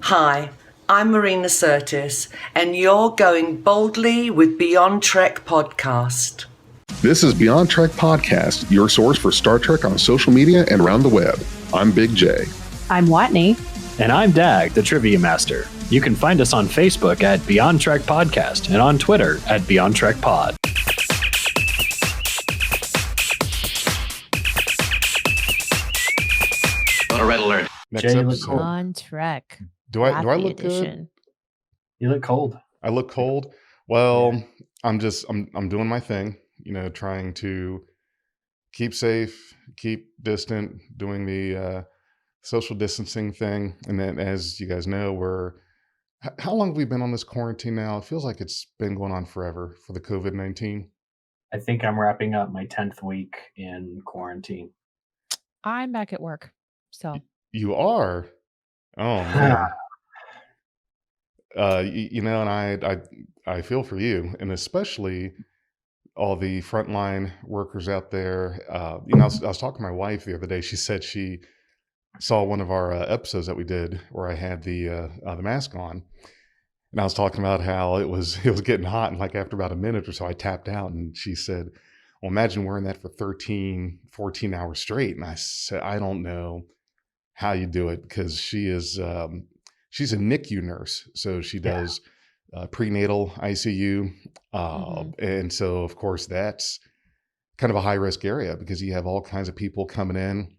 Hi, I'm Marina Sirtis, and you're going boldly with Beyond Trek podcast. This is Beyond Trek Podcast, your source for Star Trek on social media and around the web. I'm Big J. I'm Watney. And I'm Dag, the Trivia Master. You can find us on Facebook at Beyond Trek Podcast and on Twitter at Beyond Trek Pod. On a red alert. Next episode. On Trek. Do I look edition. good? You look cold. I look cold. Well, yeah. I'm doing my thing, trying to keep safe, keep distant, doing the social distancing thing. And then, as you guys know, how long have we been on this quarantine now? It feels like it's been going on forever for the COVID-19. I think I'm wrapping up my 10th week in quarantine. I'm back at work. So you are? Oh man. And I feel for you, and especially all the frontline workers out there. I was talking to my wife the other day. She said she saw one of our episodes that we did where I had the mask on, and I was talking about how it was getting hot, and like after about a minute or so, I tapped out, and she said, "Well, imagine wearing that for 13, 14 hours straight." And I said, "I don't know how you do it," because she is she's a NICU nurse, so she does prenatal ICU, and so of course that's kind of a high risk area because you have all kinds of people coming in,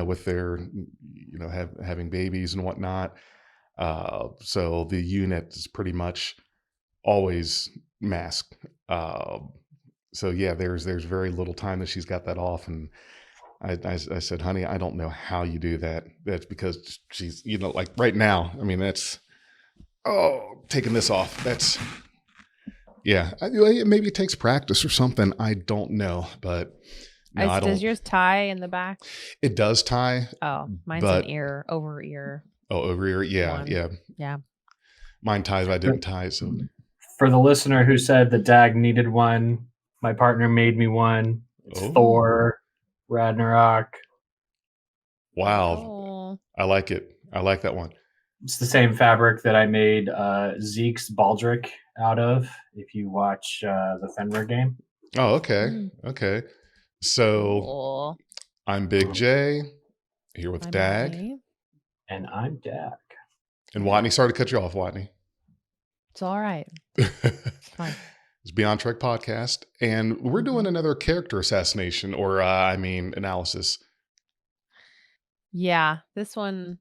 with their having babies and whatnot. So the unit is pretty much always masked. So yeah, there's very little time that she's got that off, and I said, "Honey, I don't know how you do that." That's because she's, like right now, I mean, that's, taking this off. That's, yeah, maybe it takes practice or something. I don't know, but no, I don't. Does yours tie in the back? It does tie. Oh, mine's an over ear. Oh, over ear. Yeah, one. Yeah. Mine ties, but I didn't tie. So for the listener who said that Dag needed one, my partner made me one. It's Thor. Ragnarok. Wow. Oh. I like it. I like that one. It's the same fabric that I made Zeke's Baldric out of, if you watch the Fenrir game. Oh, okay. Okay. So I'm Big J here with Dag. Watney. And I'm Dag. And Watney, sorry to cut you off, Watney. It's all right. It's fine. It's Beyond Trek Podcast, and we're doing another character assassination, or analysis. Yeah, this one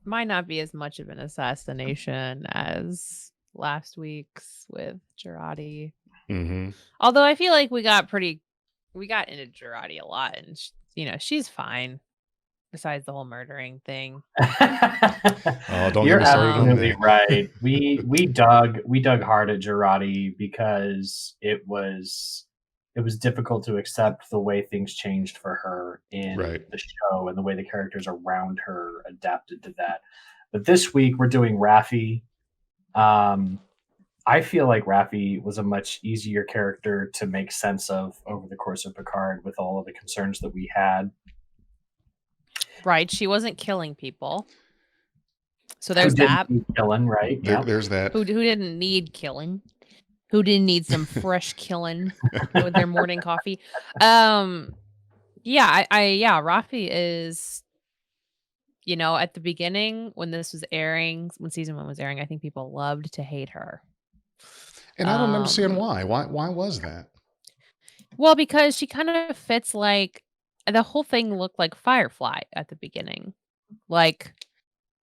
might not be as much of an assassination as last week's with Jurati. Mm-hmm. Although I feel like we got into Jurati a lot, and she's fine. Besides the whole murdering thing. Don't You're get me started on absolutely that. right. We dug hard at Jurati because it was difficult to accept the way things changed for her in the show and the way the characters around her adapted to that. But this week we're doing Raffi. I feel like Raffi was a much easier character to make sense of over the course of Picard with all of the concerns that we had. Right, she wasn't killing people, so there's that. Killing, right? Yeah. There's that. Who didn't need killing? Who didn't need some fresh killing with their morning coffee? Raffi is, at the beginning when this was airing, when season 1 was airing, I think people loved to hate her, and I don't understand why. Why was that? Well, because she kind of fits like. The whole thing looked like Firefly at the beginning. Like,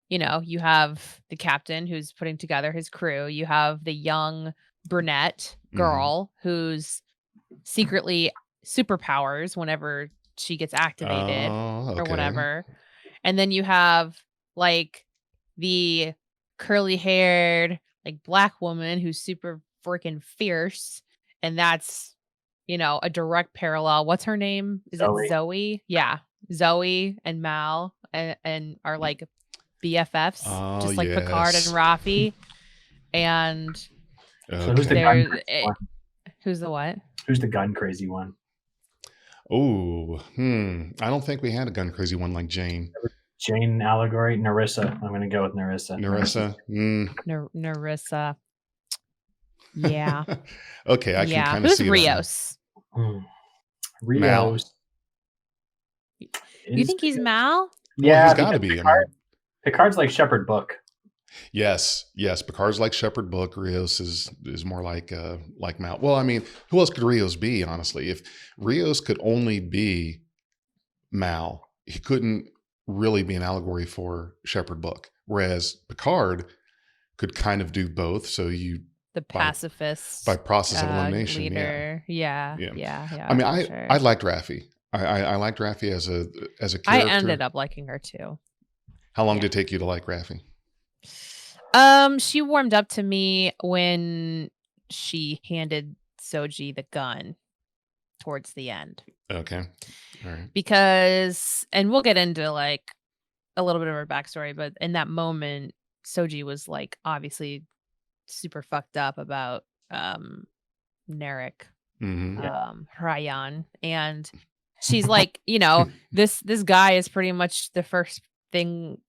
you have the captain who's putting together his crew. You have the young brunette girl who's secretly superpowers whenever she gets activated or whatever. And then you have like the curly haired, like black woman who's super freaking fierce. And that's, a direct parallel. What's her name? Is it Zoe? Yeah. Zoe and Mal and are like BFFs, just like Picard and Raffi. And so who's the gun crazy one? Who's the what? Who's the gun crazy one? Oh, I don't think we had a gun crazy one like Jane. Jane allegory, Narissa. I'm going to go with Narissa. Narissa. Yeah. Okay, I can kind of Who's see Rios? Rios. You think he's Mal? Well, he's got to be. Picard's like Shepherd Book. Yes. Picard's like Shepherd Book. Rios is more like Mal. Well, I mean, who else could Rios be? Honestly, if Rios could only be Mal, he couldn't really be an allegory for Shepherd Book. Whereas Picard could kind of do both. So the pacifist by process of elimination leader. Yeah. I mean, I liked Raffi. I liked Raffi as a character. I ended up liking her too. How long did it take you to like Raffi? She warmed up to me when she handed Soji the gun towards the end. Okay. All right. Because, and we'll get into like a little bit of her backstory, but in that moment, Soji was like obviously super fucked up about Narek, Ryan, and she's like, this guy is pretty much the first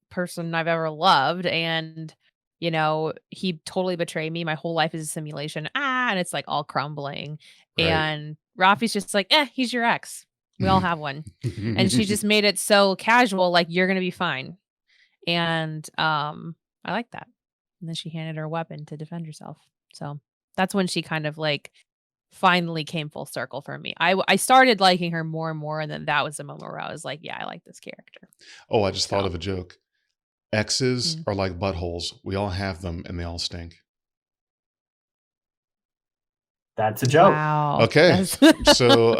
person I've ever loved, and he totally betrayed me. My whole life is a simulation. And it's like all crumbling. Right. And Raffi's just like, he's your ex. We all have one. And she just made it so casual, like, you're gonna be fine. And I like that. And then she handed her a weapon to defend herself. So that's when she kind of like finally came full circle for me. I started liking her more and more, and then that was the moment where I was like, yeah, I like this character. Oh, I just thought of a joke. Exes are like buttholes. We all have them, and they all stink. That's a joke. Wow. Okay. So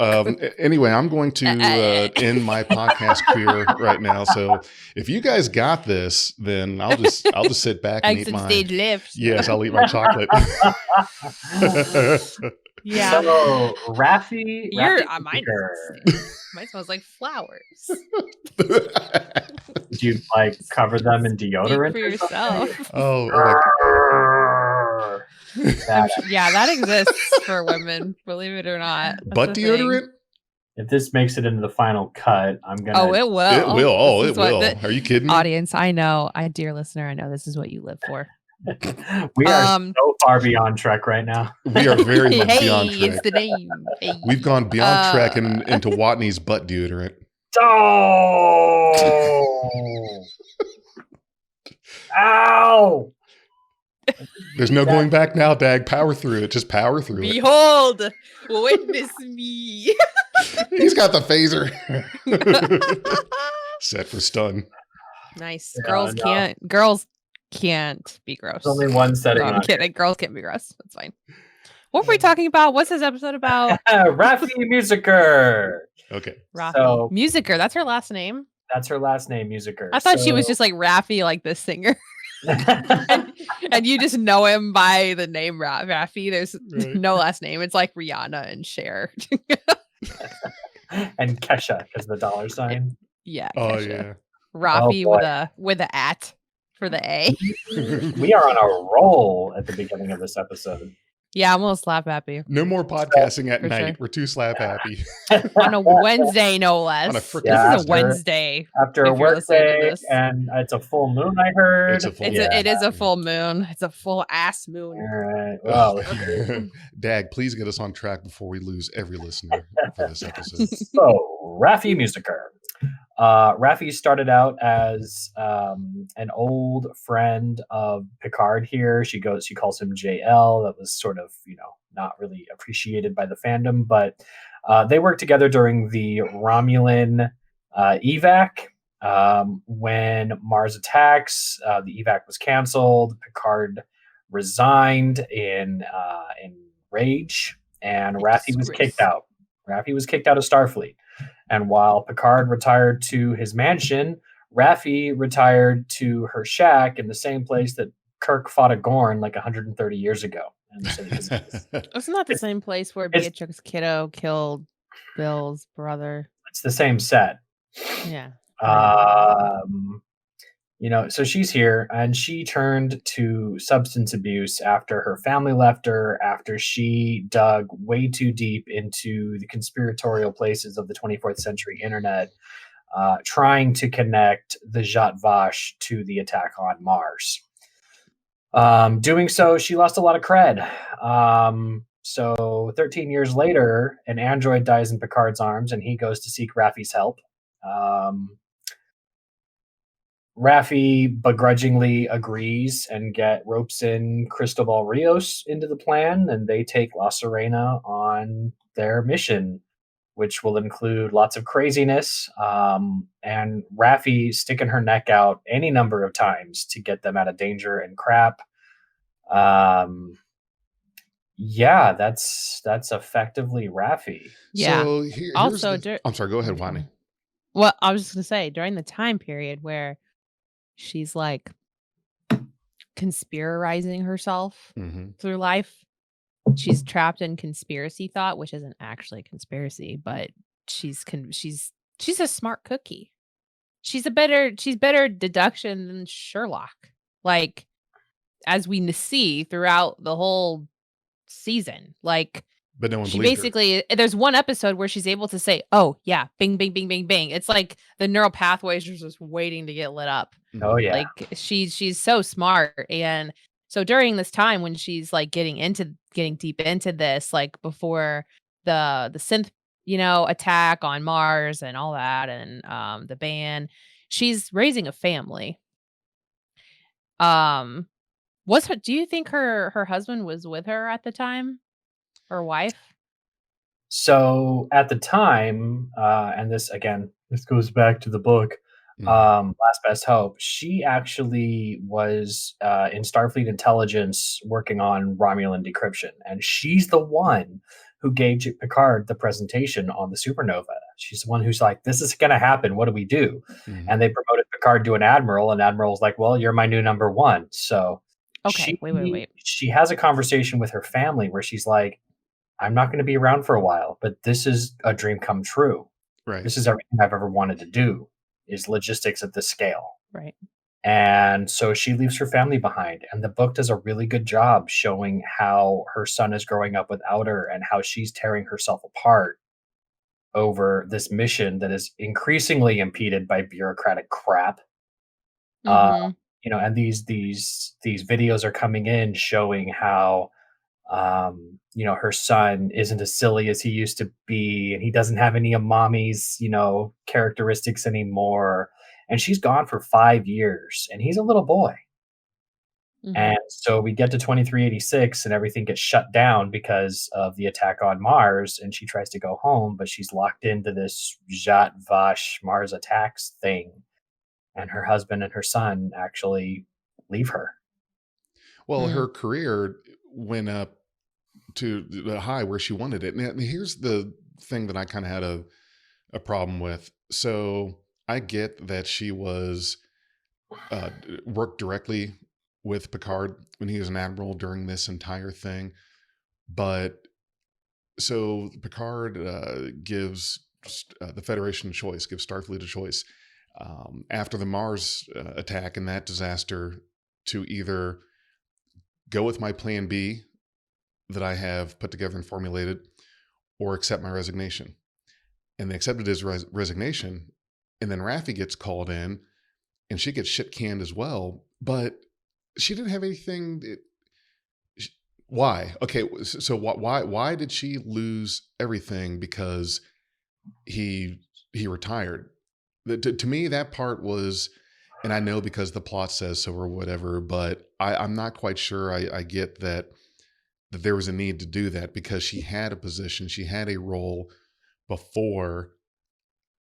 anyway, I'm going to end my podcast career right now. So if you guys got this, then I'll just sit back and eat my stage left. Yes, I'll eat my chocolate. Yeah. So Raffi, mine smells like flowers. Did you like cover them in deodorant for yourself? Oh. Yeah, that exists for women, believe it or not. Butt deodorant? If this makes it into the final cut, I'm gonna. Oh, it will. It will. Oh, it will. Are you kidding me? Audience, I know, dear listener, I know this is what you live for. We are so far beyond Trek right now. We are very much beyond Trek. It's the name. Hey. We've gone beyond Trek and into Watney's butt deodorant. Oh! Ow! There's no going back now, Dag. Power through it. Just power through it. Behold, witness me. He's got the phaser. Set for stun. Nice. Girls can't be gross. There's only one setting. No, I'm kidding. Girls can't be gross. That's fine. What were we talking about? What's this episode about? Raffi Musiker. Okay. Raffi Musiker. That's her last name. That's her last name, Musiker. I thought she was just like Raffi, like the singer. and you just know him by the name Raffi. There's no last name. It's like Rihanna and Cher. And Kesha because the dollar sign. Yeah. Oh Kesha. yeah. Raffi with a at for the A. We are on a roll at the beginning of this episode. Yeah, I'm a little slap happy. No more podcasting at night. Sure. We're too slap happy. On a Wednesday, no less. On a this is a Wednesday. After a work day, and it's a full moon, I heard. It is a full moon. It's a full ass moon. All right. Well, Dag, please get us on track before we lose every listener for this episode. So, Raffi Musiker. Raffi started out as an old friend of Picard here. She calls him JL. That was sort of, not really appreciated by the fandom, but they worked together during the Romulan evac. When Mars attacks, the evac was canceled. Picard resigned in rage, and Raffi was kicked out. Raffi was kicked out of Starfleet. And while Picard retired to his mansion, Raffi retired to her shack in the same place that Kirk fought a Gorn like 130 years ago. And so it's not the same place where Beatrix Kiddo killed Bill's brother. It's the same set. Yeah. So she's here, and she turned to substance abuse after her family left her, after she dug way too deep into the conspiratorial places of the 24th century internet. trying to connect the Zhat Vash to the attack on Mars. Doing so, she lost a lot of cred. So 13 years later, an android dies in Picard's arms, and he goes to seek Raffi's help. Raffi begrudgingly agrees and ropes in Cristobal Rios into the plan, and they take La Serena on their mission, which will include lots of craziness, and Raffi sticking her neck out any number of times to get them out of danger and crap. Yeah, that's effectively Raffi. Yeah. So here's Also, I'm sorry. Go ahead, Wani. well, I was just gonna say during the time period where she's like conspirizing herself through life, she's trapped in conspiracy thought, which isn't actually a conspiracy, but she's a smart cookie. She's better deduction than Sherlock. Like, as we see throughout the whole season, like, But no one she believed her. basically, there's one episode where she's able to say, "Oh yeah, bing, bing, bing, bing, bing." It's like the neural pathways are just waiting to get lit up. Oh yeah. Like, she's so smart. And so during this time when she's like getting deep into this, like before the synth, attack on Mars and all that, and the ban, she's raising a family. Do you think her husband was with her at the time? Her wife? So at the time, and this goes back to the book, Last Best Hope. She actually was in Starfleet intelligence working on Romulan decryption, and she's the one who gave Picard the presentation on the supernova. She's the one who's like, "This is going to happen. What do we do?" And they promoted Picard to an admiral, and Admiral's like, "Well, you're my new number one." So okay, wait. She has a conversation with her family where she's like, "I'm not going to be around for a while, but this is a dream come true. Right. This is everything I've ever wanted to do, is logistics at this scale." Right. And so she leaves her family behind. And the book does a really good job showing how her son is growing up without her and how she's tearing herself apart over this mission that is increasingly impeded by bureaucratic crap. Mhm. And these videos are coming in showing how her son isn't as silly as he used to be, and he doesn't have any of mommy's, characteristics anymore. And she's gone for 5 years, and he's a little boy. And so we get to 2386, and everything gets shut down because of the attack on Mars, and she tries to go home, but she's locked into this Zhat Vash Mars attacks thing, and her husband and her son actually leave her. Well, her career went up to the high where she wanted it. Now, here's the thing that I kind of had a problem with. So I get that she was worked directly with Picard when he was an admiral during this entire thing. But so Picard gives the Federation a choice, gives Starfleet a choice after the Mars attack and that disaster to either go with my plan B that I have put together and formulated, or accept my resignation. And they accepted his resignation. And then Raffi gets called in and she gets shit canned as well. But she didn't have anything. Why? Okay. So why did she lose everything because he retired? To me, that part was, and I know because the plot says so or whatever, but I'm not quite sure I get that there was a need to do that because she had a position, she had a role before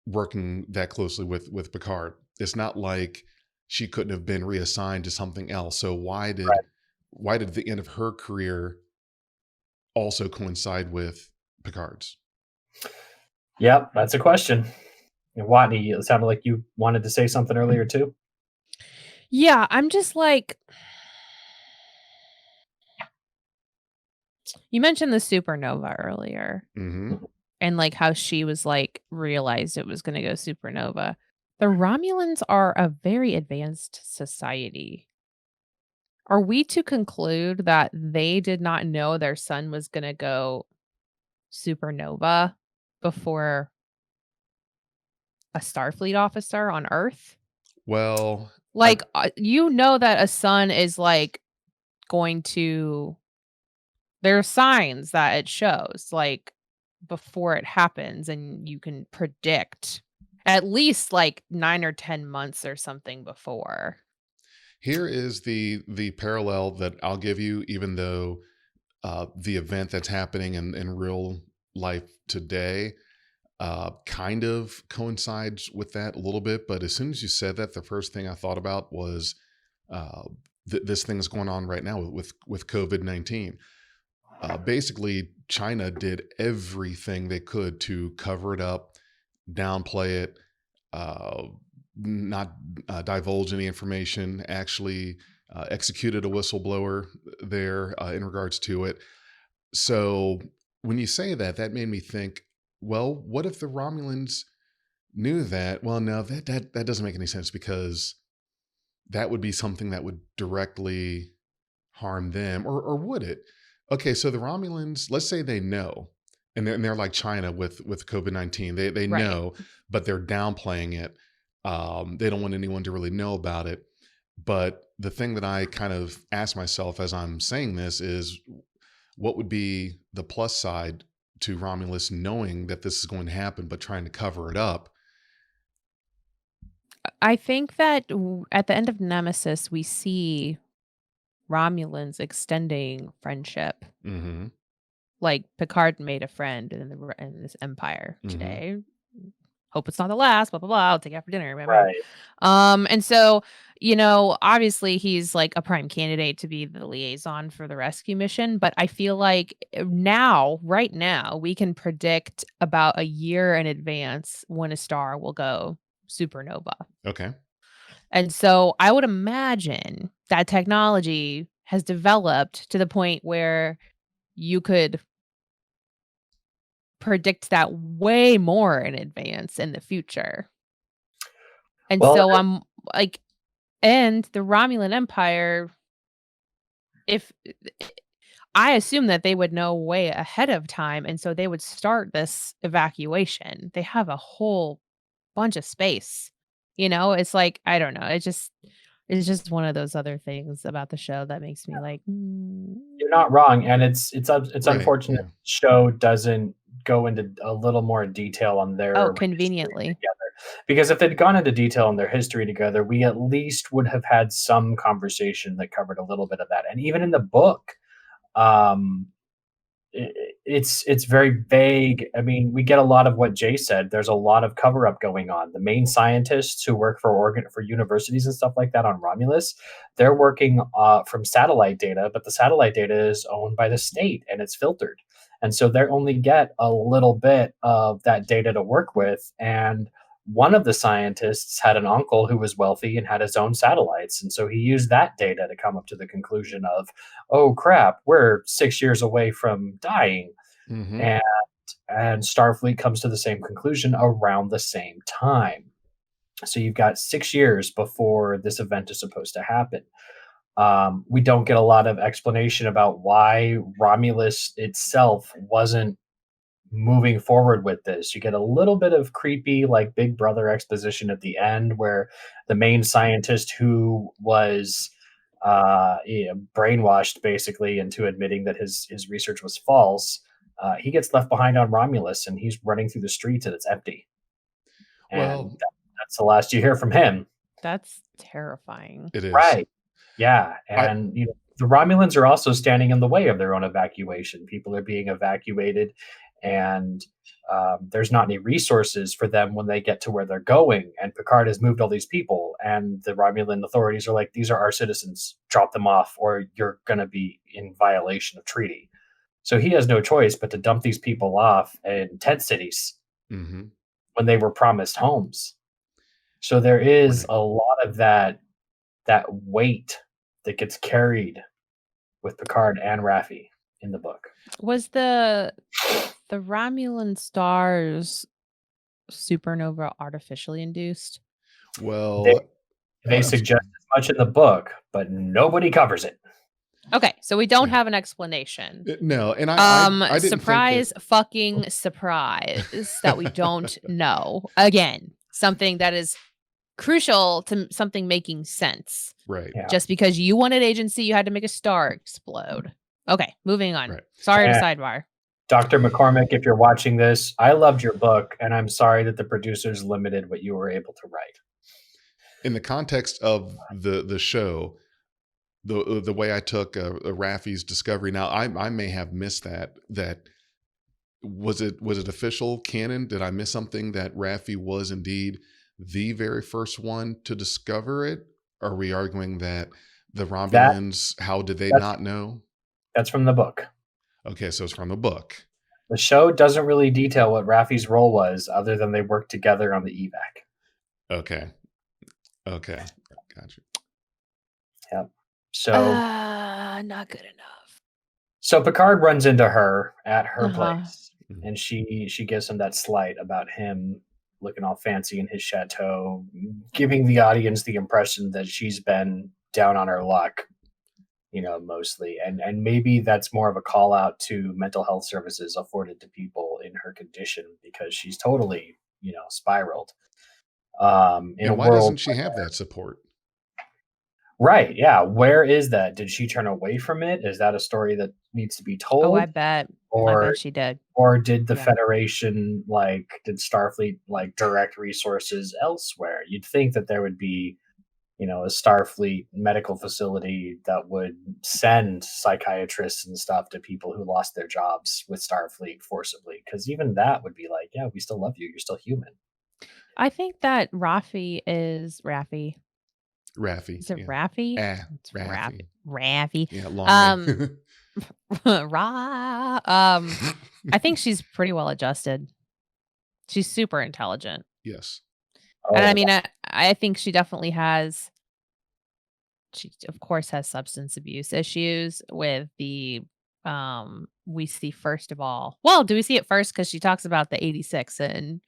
working that closely with Picard. It's not like she couldn't have been reassigned to something else. So why did the end of her career also coincide with Picard's? Yep, that's a question. And Watney, it sounded like you wanted to say something earlier too. Yeah, I'm just like, you mentioned the supernova earlier, and like how she was like realized it was going to go supernova. The Romulans are a very advanced society. Are we to conclude that they did not know their son was going to go supernova before a Starfleet officer on Earth. Well, Like, you know that a sun is like going to. There are signs that it shows like before it happens, and you can predict at least like 9 or 10 months or something before. here is the parallel that I'll give you, even though the event that's happening in real life today kind of coincides with that a little bit. But as soon as you said that, the first thing I thought about was uh, this thing is going on right now with COVID-19. Basically, China did everything they could to cover it up, downplay it, uh, not divulge any information, actually executed a whistleblower there in regards to it. So when you say that, that made me think, well, what if the Romulans knew that? Well, no, that doesn't make any sense, because that would be something that would directly harm them, or would it? Okay, so the Romulans, let's say they know, and they're like China with COVID-19. They Right. know, but they're downplaying it. They don't want anyone to really know about it. But the thing that I kind of ask myself as I'm saying this is, what would be the plus side to Romulus knowing that this is going to happen, but trying to cover it up? I think that at the end of Nemesis, we see Romulans extending friendship. Mm-hmm. Like Picard made a friend in this empire Mm-hmm. today. Hope it's not the last. Blah blah blah. I'll take you out for dinner. Blah, blah. Right. And so obviously he's like a prime candidate to be the liaison for the rescue mission. But I feel like right now, we can predict about a year in advance when a star will go supernova. Okay. And so I would imagine that technology has developed to the point where you could predict that way more in advance in the future. And Well, so I'm like, and the Romulan Empire, if I assume that they would know way ahead of time, and so they would start this evacuation. They have a whole bunch of space. It's like, I don't know. It's just one of those other things about the show that makes me like, you're not wrong, and it's Right. unfortunate Yeah. the show doesn't go into a little more detail on their history conveniently. together. Because if they'd gone into detail on their history together, we at least would have had some conversation that covered a little bit of that. And even in the book, um, it's very vague. I mean, we get a lot of what Jay said. There's a lot of cover up going on. The main scientists who work for universities and stuff like that on Romulus, they're working from satellite data, but the satellite data is owned by the state and it's filtered, and so they only get a little bit of that data to work with. And one of the scientists had an uncle who was wealthy and had his own satellites, and so he used that data to come up to the conclusion of, oh crap, we're 6 years away from dying. Mm-hmm. And Starfleet comes to the same conclusion around the same time. So you've got 6 years before this event is supposed to happen. We don't get a lot of explanation about why Romulus itself wasn't moving forward with this. You get a little bit of creepy, like Big Brother exposition at the end, where the main scientist who was brainwashed basically into admitting that his research was false, he gets left behind on Romulus, and he's running through the streets and it's empty. And that's the last you hear from him. That's terrifying. It is. Right. Yeah. And the Romulans are also standing in the way of their own evacuation. People are being evacuated, and there's not any resources for them when they get to where they're going. And Picard has moved all these people, and the Romulan authorities are like, these are our citizens, drop them off or you're going to be in violation of treaty. So he has no choice but to dump these people off in tent cities when they were promised homes. So there is a lot of that weight that gets carried with Picard and Raffi in the book. Was the Romulan stars supernova artificially induced? Well, they suggest as much in the book, but nobody covers it. Okay, so we don't have an explanation. No, and I didn't surprise, think fucking surprise that we don't know. Again, something that is crucial to something making sense. Right. Yeah. Just because you wanted agency, you had to make a star explode. Okay, moving on. Right. Sorry to Yeah. sidebar. Dr. McCormick, if you're watching this, I loved your book, and I'm sorry that the producers limited what you were able to write. In the context of the show, the way I took Raffi's discovery. Now, I may have missed that. Was it official canon? Did I miss something that Raffi was indeed the very first one to discover it? Are we arguing that the Romulans, how did they not know? That's from the book. Okay, so it's from the book. The show doesn't really detail what Raffi's role was, other than they worked together on the evac. Okay, gotcha. Yep. So Not good enough. So Picard runs into her at her Uh-huh. place, and she gives him that slight about him looking all fancy in his chateau, giving the audience the impression that she's been down on her luck, mostly. And maybe that's more of a call out to mental health services afforded to people in her condition, because she's totally, spiraled. And why doesn't she have that support? Right. Yeah. Where is that? Did she turn away from it? Is that a story that needs to be told? Oh, I bet she did. Or did the Federation, did Starfleet direct resources elsewhere? You'd think that there would be, a Starfleet medical facility that would send psychiatrists and stuff to people who lost their jobs with Starfleet forcibly. Because even that would be like, yeah, we still love you. You're still human. I think that Raffi is Raffi. Raffi. Is it yeah. Raffi? It's Raffi. Raffi. Yeah, long I think she's pretty well adjusted. She's super intelligent. Yes. And I mean, I think she definitely has, she of course has substance abuse issues with the, we see first of all, well, do we see it first? Because she talks about the 86 in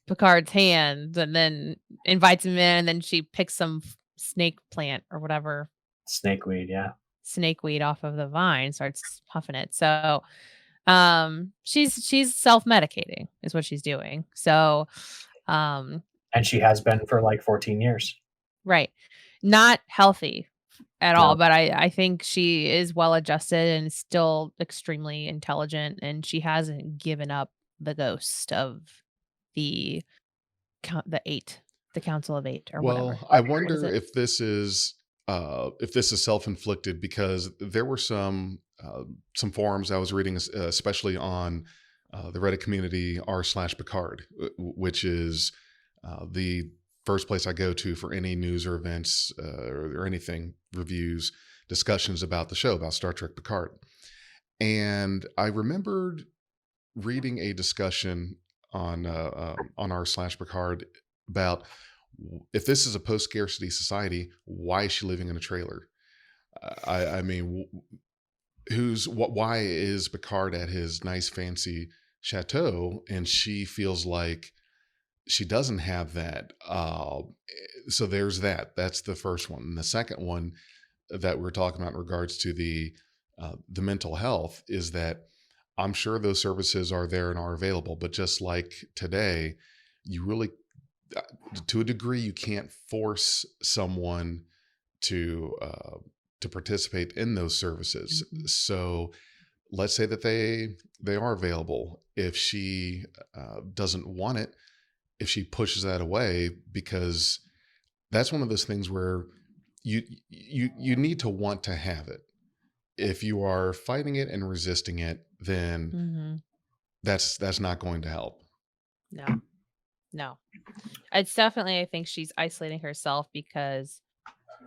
Picard's hand and then invites him in, and then she picks some snake plant or whatever. Snakeweed, yeah. Snakeweed off of the vine, starts puffing it. So she's self-medicating is what she's doing. So and she has been for 14 years. Right. Not healthy at all, but I think she is well adjusted and still extremely intelligent, and she hasn't given up the ghost of the Council of Eight or whatever. Well, I wonder if this is self-inflicted, because there were some forums I was reading, especially on the Reddit community r/Picard, which is the first place I go to for any news or events or anything, reviews, discussions about the show, about Star Trek Picard. And I remembered reading a discussion on r/Picard about, if this is a post-scarcity society, why is she living in a trailer? I mean, why is Picard at his nice fancy chateau and she feels like she doesn't have that? So there's that. That's the first one. And the second one that we're talking about in regards to the mental health is that I'm sure those services are there and are available, but just like today, you really, to a degree, you can't force someone to participate in those services. Mm-hmm. So let's say that they are available. If she doesn't want it, if she pushes that away, because that's one of those things where you need to want to have it. If you are fighting it and resisting it, then that's not going to help. No. It's definitely, I think she's isolating herself because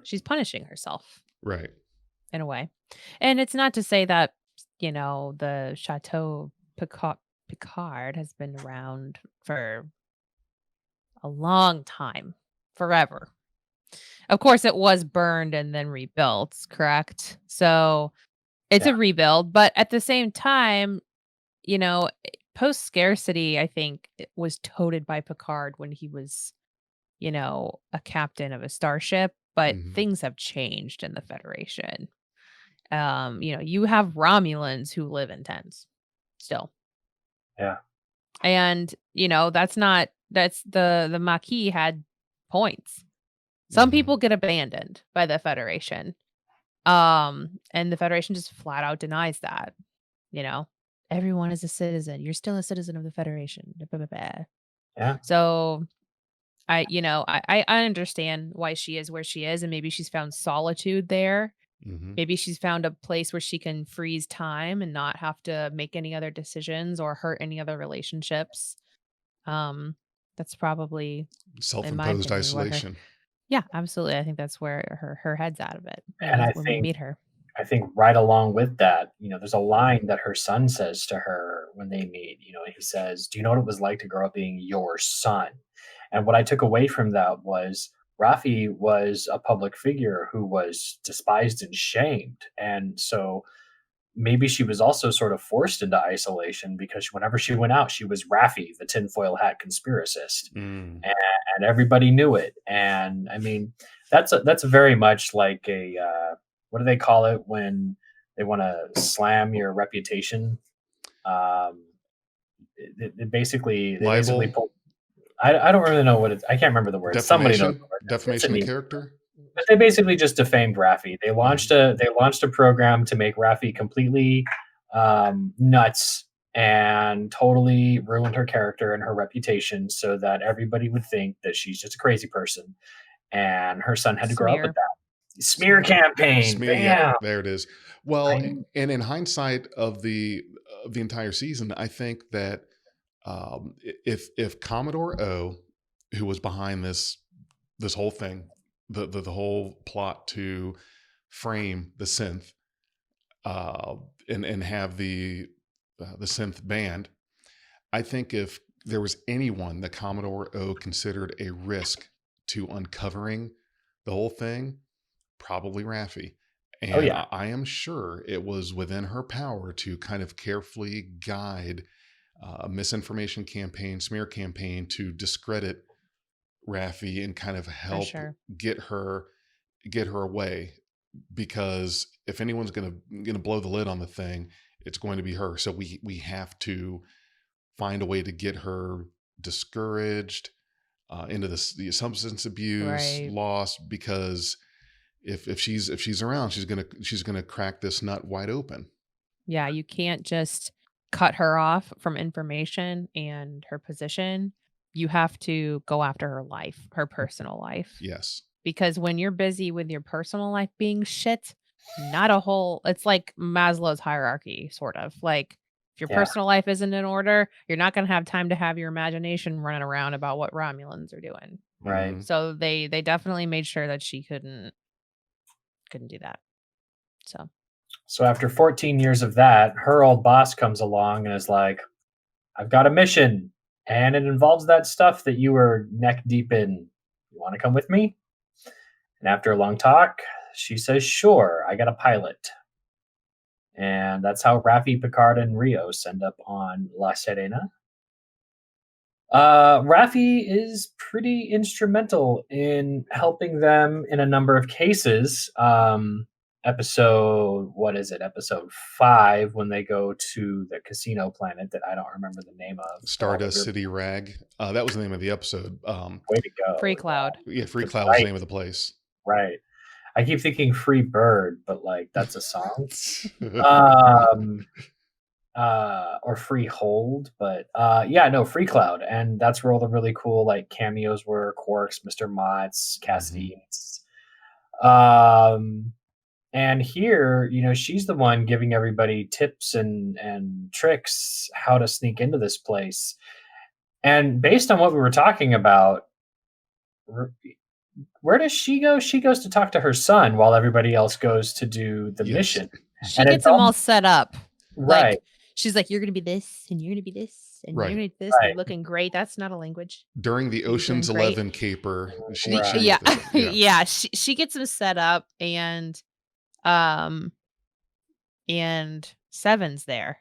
she's punishing herself. Right. In a way. And it's not to say that, the Chateau Picard has been around for a long time, forever. Of course, it was burned and then rebuilt, correct? So it's a rebuild, but at the same time, post-scarcity, I think, it was toted by Picard when he was, a captain of a starship, but things have changed in the Federation. You have Romulans who live in tents still. Yeah. And, that's not That's the Maquis had points. Some people get abandoned by the Federation. And the Federation just flat out denies that. You know, everyone is a citizen. You're still a citizen of the Federation. Yeah. So I understand why she is where she is, and maybe she's found solitude there. Maybe she's found a place where she can freeze time and not have to make any other decisions or hurt any other relationships. That's probably, in my Self-imposed opinion, isolation. Yeah, absolutely. I think that's where her head's out of it. And When we meet her. I think right along with that, there's a line that her son says to her when they meet. He says, "Do you know what it was like to grow up being your son?" And what I took away from that was Raffi was a public figure who was despised and shamed. And so maybe she was also sort of forced into isolation because whenever she went out, she was Raffi, the tinfoil hat conspiracist. And everybody knew it. And I mean, that's very much like a what do they call it when they want to slam your reputation? They basically pull. I don't really know what it's. I can't remember the word. Somebody knows the word. Defamation of character. But they basically just defamed Raffi. They launched a program to make Raffi completely nuts and totally ruined her character and her reputation, so that everybody would think that she's just a crazy person. And her son had to grow up with that smear campaign. Yeah, there it is. Well, and in hindsight of the entire season, I think that if Commodore O, who was behind this whole thing, the whole plot to frame the synth and have the synth banned, I think if there was anyone that Commodore O considered a risk to uncovering the whole thing, probably Raffi. And I am sure it was within her power to kind of carefully guide a misinformation campaign, smear campaign to discredit Raffi and kind of help get her away, because if anyone's gonna blow the lid on the thing, it's going to be her. So we have to find a way to get her discouraged into the substance abuse, lost, because if she's around, she's gonna crack this nut wide open. Yeah, you can't just cut her off from information and her position. You have to go after her life, her personal life. Yes. Because when you're busy with your personal life being shit, it's like Maslow's hierarchy, sort of. Like, if your personal life isn't in order, you're not going to have time to have your imagination running around about what Romulans are doing. Right. So they definitely made sure that she couldn't do that. So after 14 years of that, her old boss comes along and is like, "I've got a mission, and it involves that stuff that you were neck deep in. You want to come with me?" And after a long talk, she says, "Sure, I got a pilot." And that's how Raffi, Picard, and Rios end up on La Serena. Raffi is pretty instrumental in helping them in a number of cases. Episode 5, when they go to the casino planet that I don't remember the name of. Stardust City Rag. That was the name of the episode. Way to go. Free Cloud. Yeah, Free Cloud was the name of the place. Right. I keep thinking Free Bird, but that's a song. Or Free Hold, but Free Cloud. And that's where all the really cool cameos were: Quarks, Mr. Motts, Cassidy. And here, she's the one giving everybody tips and tricks how to sneak into this place. And based on what we were talking about, where does she go? She goes to talk to her son while everybody else goes to do the mission. She gets them all set up. Right. She's like, "You're going to be this, and you're going to be this, and you're going to be this. You're looking great." That's not a language. During the Ocean's 11 caper, she gets them set up, and Seven's there.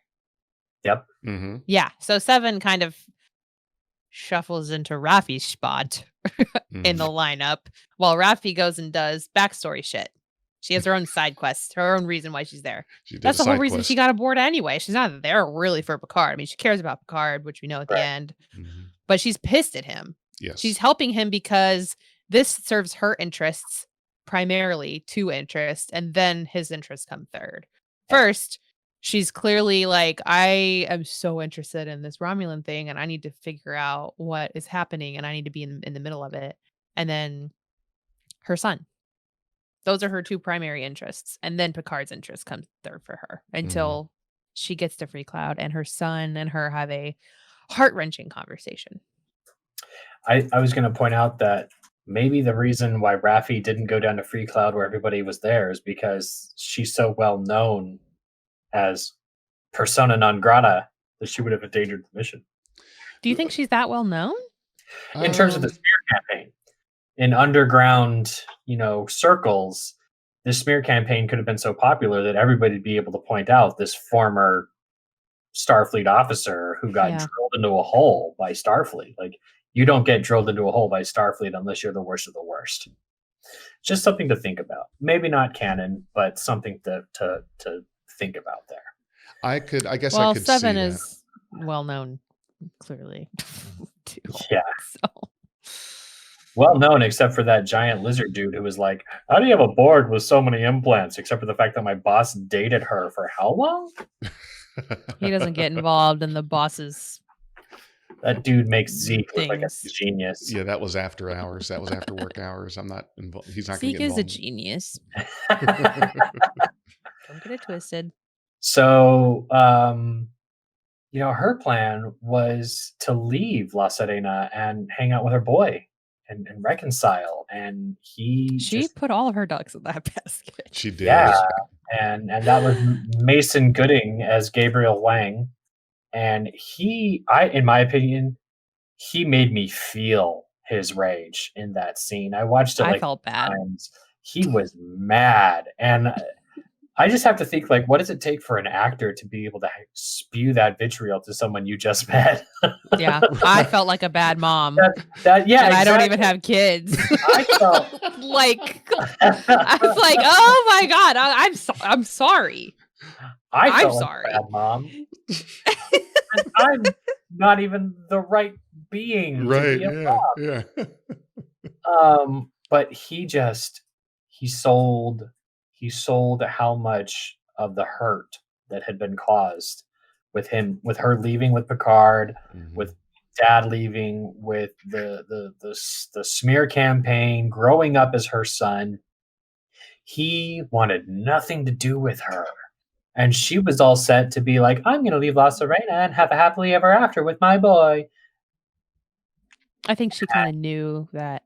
Yep. Mm-hmm. Yeah. So Seven kind of shuffles into Raffi's spot in the lineup, while Raffi goes and does backstory shit. She has her own side quest, her own reason why she's there. That's the whole reason she got aboard anyway. She's not there really for Picard. I mean, she cares about Picard, which we know at the end. but she's pissed at him. Yes. She's helping him because this serves her interests, primarily 2 interests, and then his interests come third. First, she's clearly like, I am so interested in this Romulan thing, and I need to figure out what is happening, and I need to be in the middle of it. And then her son. Those are her 2 primary interests. And then Picard's interest comes third for her until she gets to Free Cloud and her son and her have a heart-wrenching conversation. I was going to point out that maybe the reason why Raffi didn't go down to Free Cloud where everybody was there is because she's so well known as persona non grata that she would have endangered the mission. Do you think she's that well known? In terms of the smear campaign, in underground, circles, this smear campaign could have been so popular that everybody would be able to point out this former Starfleet officer who got drilled into a hole by Starfleet. Like, you don't get drilled into a hole by Starfleet unless you're the worst of the worst. Just something to think about. Maybe not canon, but something to think about there. I guess well, I could Seven see is well known, clearly. Too. Yeah. So. Well known, except for that giant lizard dude who was like, how do you have a board with so many implants? Except for the fact that my boss dated her for how long? He doesn't get involved in the boss's. That dude makes Zeke look like a things. genius. Yeah, that was after hours. That was after work hours. I'm not involved. He's not going to Zeke get is a involved. genius. Don't get it twisted. So, her plan was to leave La Serena and hang out with her boy and reconcile. And she put all of her ducks in that basket. She did. Yeah. And that was Mason Gooding as Gabriel Wang. And in my opinion, he made me feel his rage in that scene. I watched it I felt bad. times. He was mad. And I just have to think, like, what does it take for an actor to be able to spew that vitriol to someone you just met? Yeah, I felt like a bad mom. Yeah, and exactly. I don't even have kids. I felt like, I was like, oh my God, I'm sorry. I'm sorry. Like a bad mom. And I'm not even the right being. Right. To be a Yeah. But he sold how much of the hurt that had been caused with her leaving with Picard, with Dad leaving, with the smear campaign, growing up as her son. He wanted nothing to do with her. And she was all set to be like, I'm going to leave La Serena and have a happily ever after with my boy. I think she kind of knew that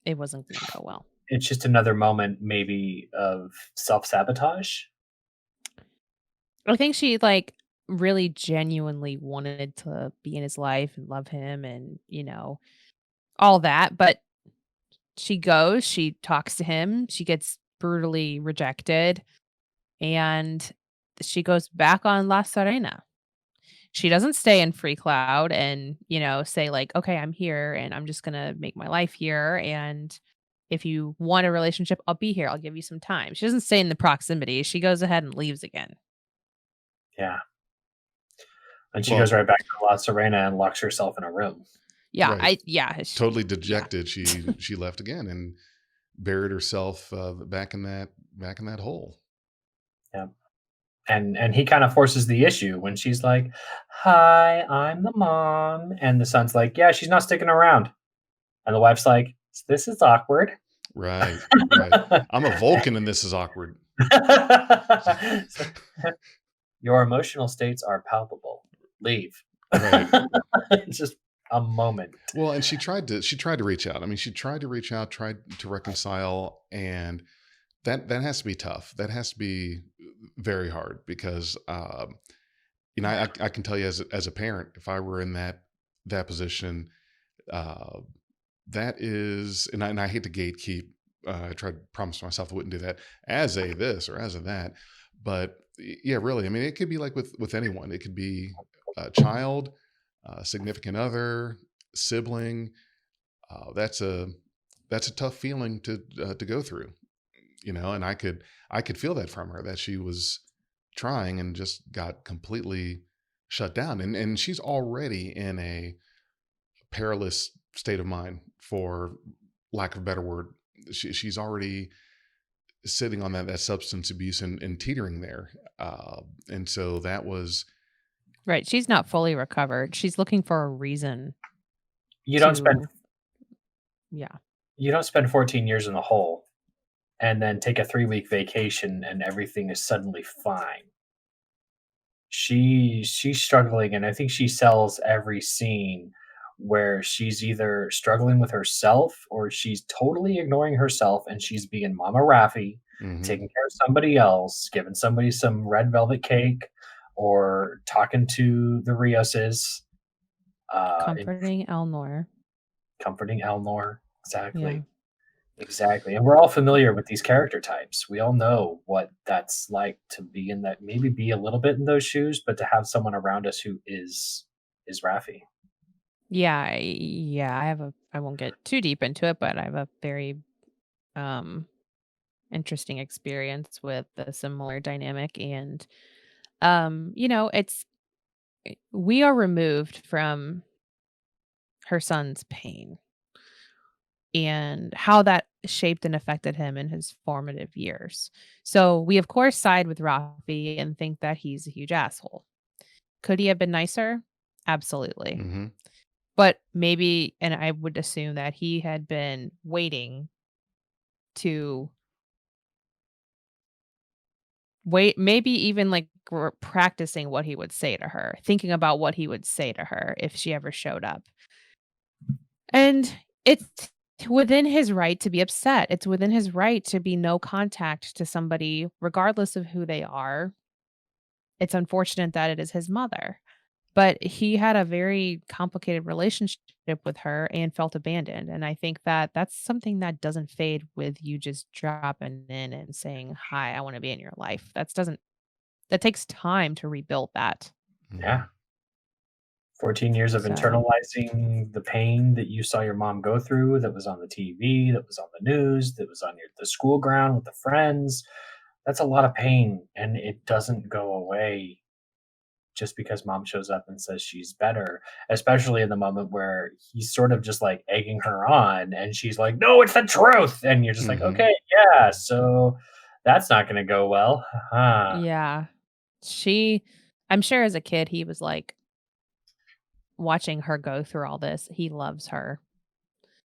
it wasn't going to go well. It's just another moment maybe of self-sabotage. I think she really genuinely wanted to be in his life and love him and, all that. But she goes, she talks to him, she gets brutally rejected, and she goes back on La Serena. She doesn't stay in Free Cloud and, say like, okay, I'm here and I'm just going to make my life here. And if you want a relationship, I'll be here. I'll give you some time. She doesn't stay in the proximity. She goes ahead and leaves again. Yeah. And she goes right back to La Serena and locks herself in a room. Yeah. Right. Totally dejected. Yeah. She left again and buried herself back in that hole. Yeah. And he kind of forces the issue when she's like, hi, I'm the mom. And the son's like, yeah, she's not sticking around. And the wife's like, this is awkward. Right. I'm a Vulcan and this is awkward. Your emotional states are palpable. Leave. Right. It's just a moment. Well, and she tried to reach out. I mean, she tried to reach out, tried to reconcile, and that has to be tough. That has to be very hard because, I can tell you as a parent, if I were in that position, that is, and I hate to gatekeep. I tried to promise myself I wouldn't do that as a this or as a that, but yeah, really. I mean, it could be like with anyone. It could be a child, a significant other, sibling. That's a tough feeling to go through, and I could feel that from her, that she was trying and just got completely shut down, and she's already in a perilous state of mind, for lack of a better word. She's already sitting on that substance abuse and teetering there. And so that was Right. She's not fully recovered. She's looking for a reason You don't spend to, yeah. you don't spend 14 years in the hole and then take a 3-week vacation and everything is suddenly fine. She's struggling, and I think she sells every scene where she's either struggling with herself or she's totally ignoring herself and she's being Mama Raffi, hmm taking care of somebody else, giving somebody some red velvet cake, or talking to the Rioses, and Comforting Elnor. comforting Elnor. Yeah. Exactly. Exactly. And we're all familiar with these character types. We all know what that's like to be in that, maybe be a little bit in those shoes, but to have someone around us who is Raffi. Yeah. I won't get too deep into it, but I have a very um interesting experience with a similar dynamic. And it's we are removed from her son's pain and how that shaped and affected him in his formative years. So we of course side with Rafi and think that he's a huge asshole. Could he have been nicer? Absolutely. hmm But maybe, and I would assume that he had been waiting to wait, maybe even like practicing what he would say to her, thinking about what he would say to her if she ever showed up. And it's within his right to be upset. It's within his right to be no contact to somebody, regardless of who they are. It's unfortunate that it is his mother, but he had a very complicated relationship with her and felt abandoned. And I think that that's something that doesn't fade with you just dropping in and saying, "Hi, I want to be in your life." That takes time to rebuild that. hmm Yeah. 14 years of So, internalizing the pain that you saw your mom go through, that was on the TV, that was on the news, that was on the school ground with the friends. That's a lot of pain, and it doesn't go away just because mom shows up and says she's better, especially in the moment where he's sort of just like egging her on and she's like, "No, it's the truth." And you're just like, hmm "Okay, yeah, so that's not going to go well." Huh. yeah. She I'm sure as a kid he was like watching her go through all this. He loves her.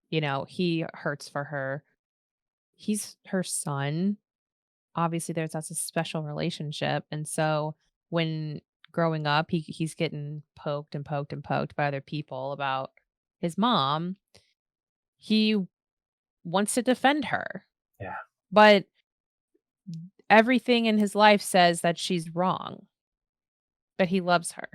He hurts for her. He's her son. Obviously that's a special relationship. And so when growing up, he's getting poked and poked and poked by other people about his mom. He wants to defend her. Yeah. But everything in his life says that she's wrong, but he loves her.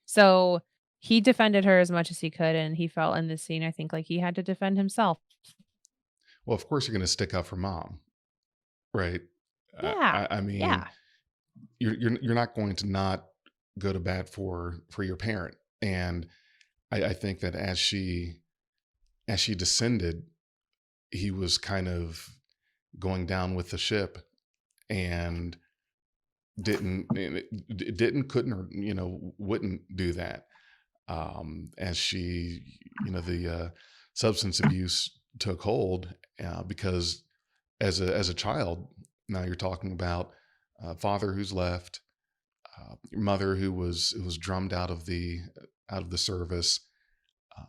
So he defended her as much as he could, and he felt in this scene, I think, like he had to defend himself. Well, of course you're going to stick up for mom, right? Yeah. I mean, Yeah. you're not going to not go to bat for your parent. And I think that as she descended, he was kind of going down with the ship, and couldn't, or wouldn't do that. As she, the substance abuse took hold, because as a child, now you're talking about father who's left, mother who was drummed out of the service,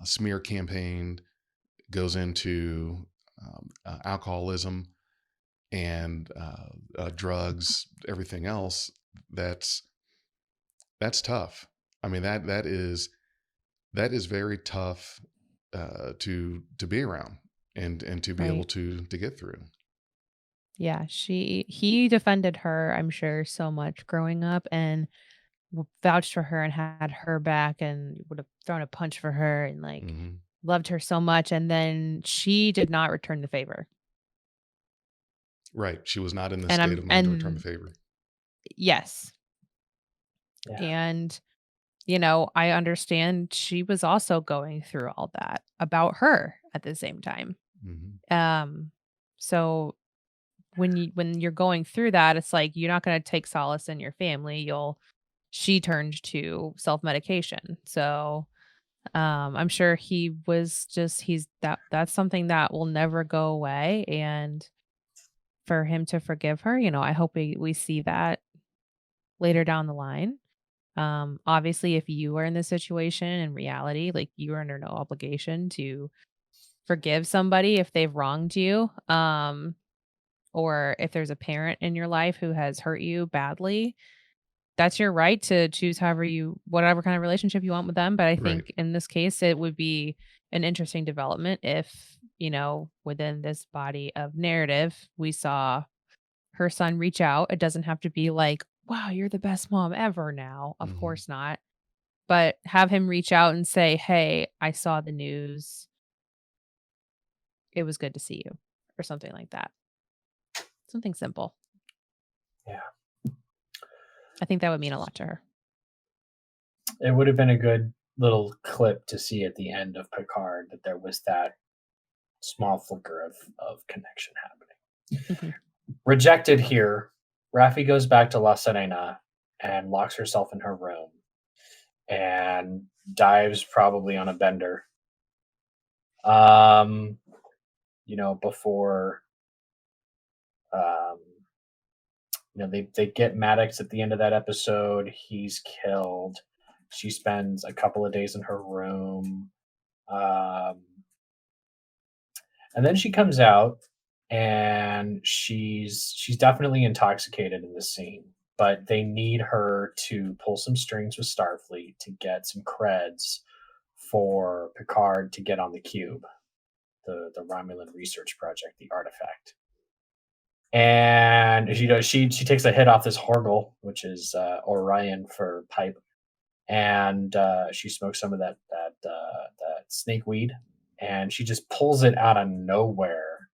smear campaign, goes into alcoholism and drugs, everything else. That's that's tough. I mean, that is very tough, to be around, and to be able Right. to get through. Yeah. He defended her, I'm sure, so much growing up and vouched for her and had her back and would have thrown a punch for her and like hmm loved her so much. And then she did not return the favor. Right. She was not in the And state I'm, of mind to return the and favor. yes. Yeah. And I understand she was also going through all that about her at the same time. hmm Um, so when you're going through that, it's like you're not going to take solace in your family. You'll she turned to self-medication. So I'm sure that's something that will never go away. And for him to forgive her, I hope we see that later down the line. Obviously, if you are in this situation in reality, like, you are under no obligation to forgive somebody if they've wronged you. Or if there's a parent in your life who has hurt you badly, that's your right to choose whatever kind of relationship you want with them. But I Right. think in this case, it would be an interesting development if, within this body of narrative, we saw her son reach out. It doesn't have to be like, wow, you're the best mom ever now. Of Mhm. course not. But have him reach out and say, hey, I saw the news. It was good to see you, or something like that. Something simple. Yeah. I think that would mean a lot to her. It would have been a good little clip to see at the end of Picard that there was that small flicker of connection happening. Rejected here, Raffi goes back to La Serena and locks herself in her room and dives probably on a bender. Before they get Maddox at the end of that episode. He's killed. She spends a couple of days in her room. And then she comes out and she's definitely intoxicated in this scene, but they need her to pull some strings with Starfleet to get some creds for Picard to get on the cube, the Romulan research project, the artifact. And she takes a hit off this Horgel, which is Orion for pipe, and she smokes some of that snake weed, and she just pulls it out of nowhere.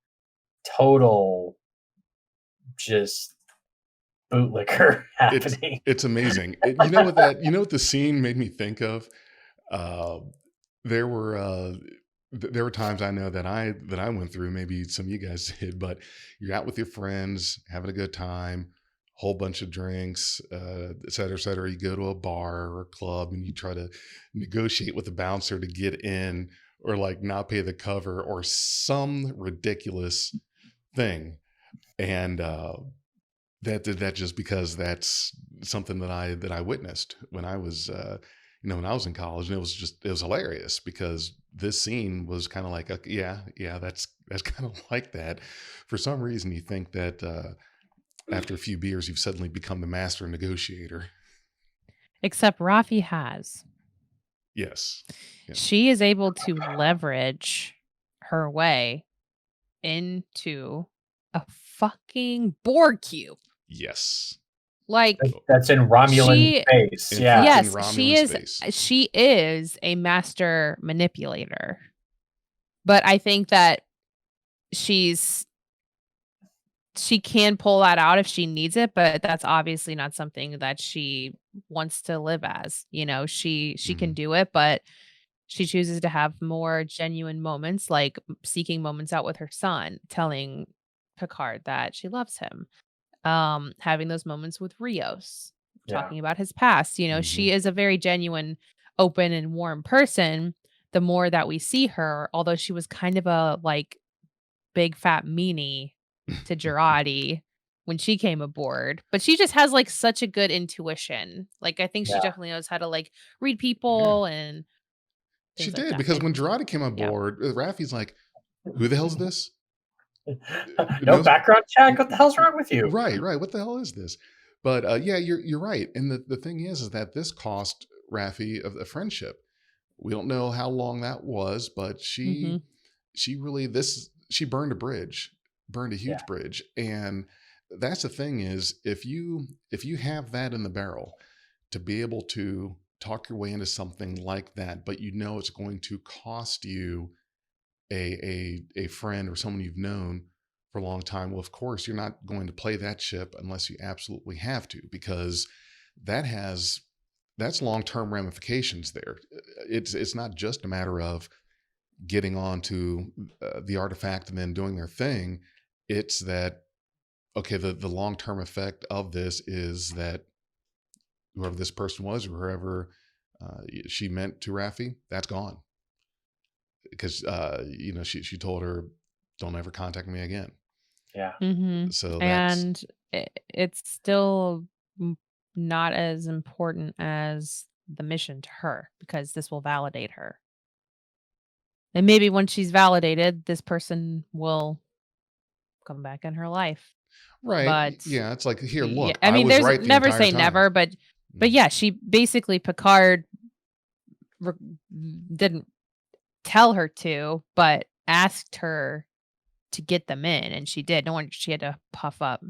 Total, just bootlicker happening. It's amazing. You know what the scene made me think of? There were times I know that I went through, maybe some of you guys did, but you're out with your friends, having a good time, whole bunch of drinks, et cetera, et cetera. You go to a bar or a club and you try to negotiate with the bouncer to get in, or like not pay the cover, or some ridiculous thing. And that just because that's something that I witnessed when I was when I was in college, and it was hilarious because this scene was kind of like, that's kind of like that. For some reason, you think that after a few beers, you've suddenly become the master negotiator. Except Raffi has. Yes. Yeah. She is able to leverage her way into a fucking Borg cube. Yes. Like, that's in Romulan space. Yeah. Yes, she is a master manipulator. But I think that she can pull that out if she needs it, but that's obviously not something that she wants to live as. She can do it, but she chooses to have more genuine moments, like seeking moments out with her son, telling Picard that she loves him. Having those moments with Rios, talking about his past. She is a very genuine, open, and warm person. The more that we see her, although she was kind of a big fat meanie to Girardi when she came aboard, but she just has such a good intuition. I think she definitely knows how to read people and she did, because when Girardi came on board, Raffi's like, who the hell's this? No background check. What the hell's wrong with you? Right. What the hell is this? But you're right. And the thing is that this cost Raffi of the friendship. We don't know how long that was, but she burned a huge bridge. And that's the thing is, if you have that in the barrel, to be able to talk your way into something like that, but it's going to cost you a friend or someone you've known for a long time. Well, of course, you're not going to play that ship unless you absolutely have to, because that's long-term ramifications there. It's not just a matter of getting onto the artifact and then doing their thing. It's that, okay, the long-term effect of this is that whoever this person was, or whoever she meant to Raffi, that's gone. Because she told her, "Don't ever contact me again." Yeah. So and it's still not as important as the mission to her, because this will validate her. And maybe once she's validated, this person will come back in her life. right. But Yeah, it's like, here, yeah, look, I I mean, was there's right the never entire say time. never, but yeah, she basically, Picard re- didn't tell her to, but asked her to get them in, and she did. No one, she had to puff up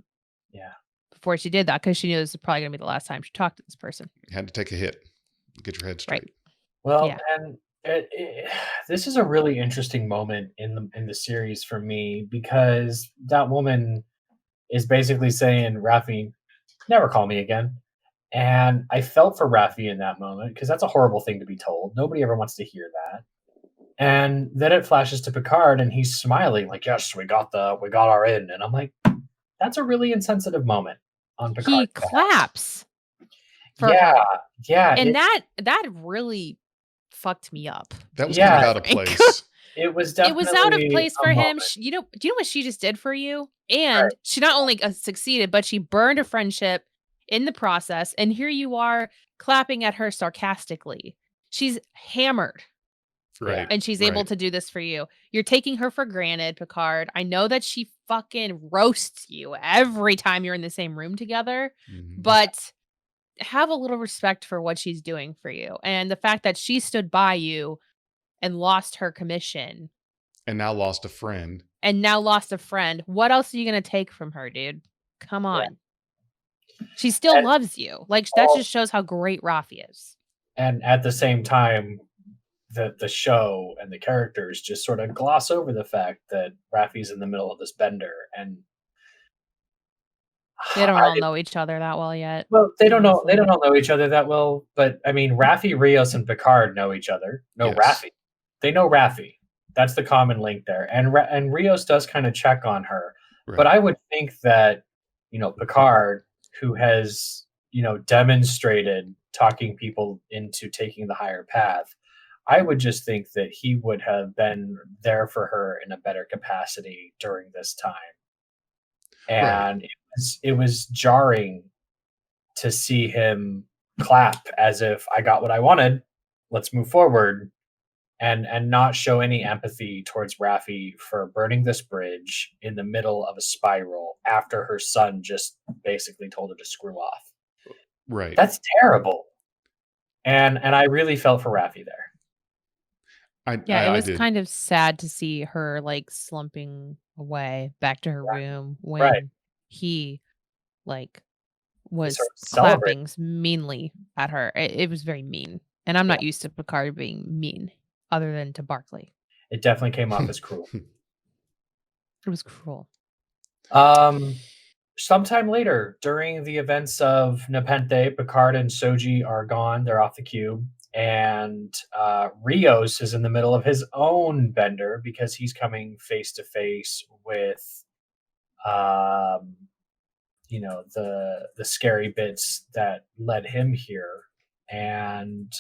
Yeah. before she did that, because she knew this was probably going to be the last time she talked to this person. Had to take a hit, get your head straight. Right. Well, Yeah. and this is a really interesting moment in the series for me, because that woman is basically saying, Raffi, never call me again. And I felt for Raffi in that moment, because that's a horrible thing to be told. Nobody ever wants to hear that. And then it flashes to Picard, and he's smiling like, "Yes, we got our end." And I'm like, that's a really insensitive moment on Picard. He claps for Yeah, her. yeah, And that really fucked me up. That was Yeah. kind of out of place. it was It definitely was out of place a for him. moment. Do you know what she just did for you? And she not only succeeded, but she burned a friendship in the process. And here you are clapping at her sarcastically. She's hammered. Right. And she's able to do this for you. You're taking her for granted, Picard. I know that she fucking roasts you every time you're in the same room together, but have a little respect for what she's doing for you. And the fact that she stood by you and lost her commission. And now lost a friend. What else are you going to take from her, dude? Come on. She still loves you. Like, that just shows how great Raffi is. And at the same time, the show and the characters just sort of gloss over the fact that Raffi's in the middle of this bender, and they don't all know each other that well yet. Well, they don't all know each other that well, but I mean, Raffi, Rios, and Picard know each other. Raffi. They know Raffi. That's the common link there. And Rios does kind of check on her. Right. But I would think that, Picard, who has, demonstrated talking people into taking the higher path, I would just think that he would have been there for her in a better capacity during this time. And it was jarring to see him clap as if I got what I wanted, let's move forward, and not show any empathy towards Raffi for burning this bridge in the middle of a spiral after her son just basically told her to screw off. Right. That's terrible. And I really felt for Raffi there. It was kind of sad to see her like slumping away back to her room when he was clapping meanly at her. It was very mean. And I'm not used to Picard being mean other than to Barclay. It definitely came off as cruel. It was cruel. Sometime later, during the events of Nepenthe, Picard and Soji are gone. They're off the cube. And Rios is in the middle of his own bender because he's coming face to face with, the scary bits that led him here. And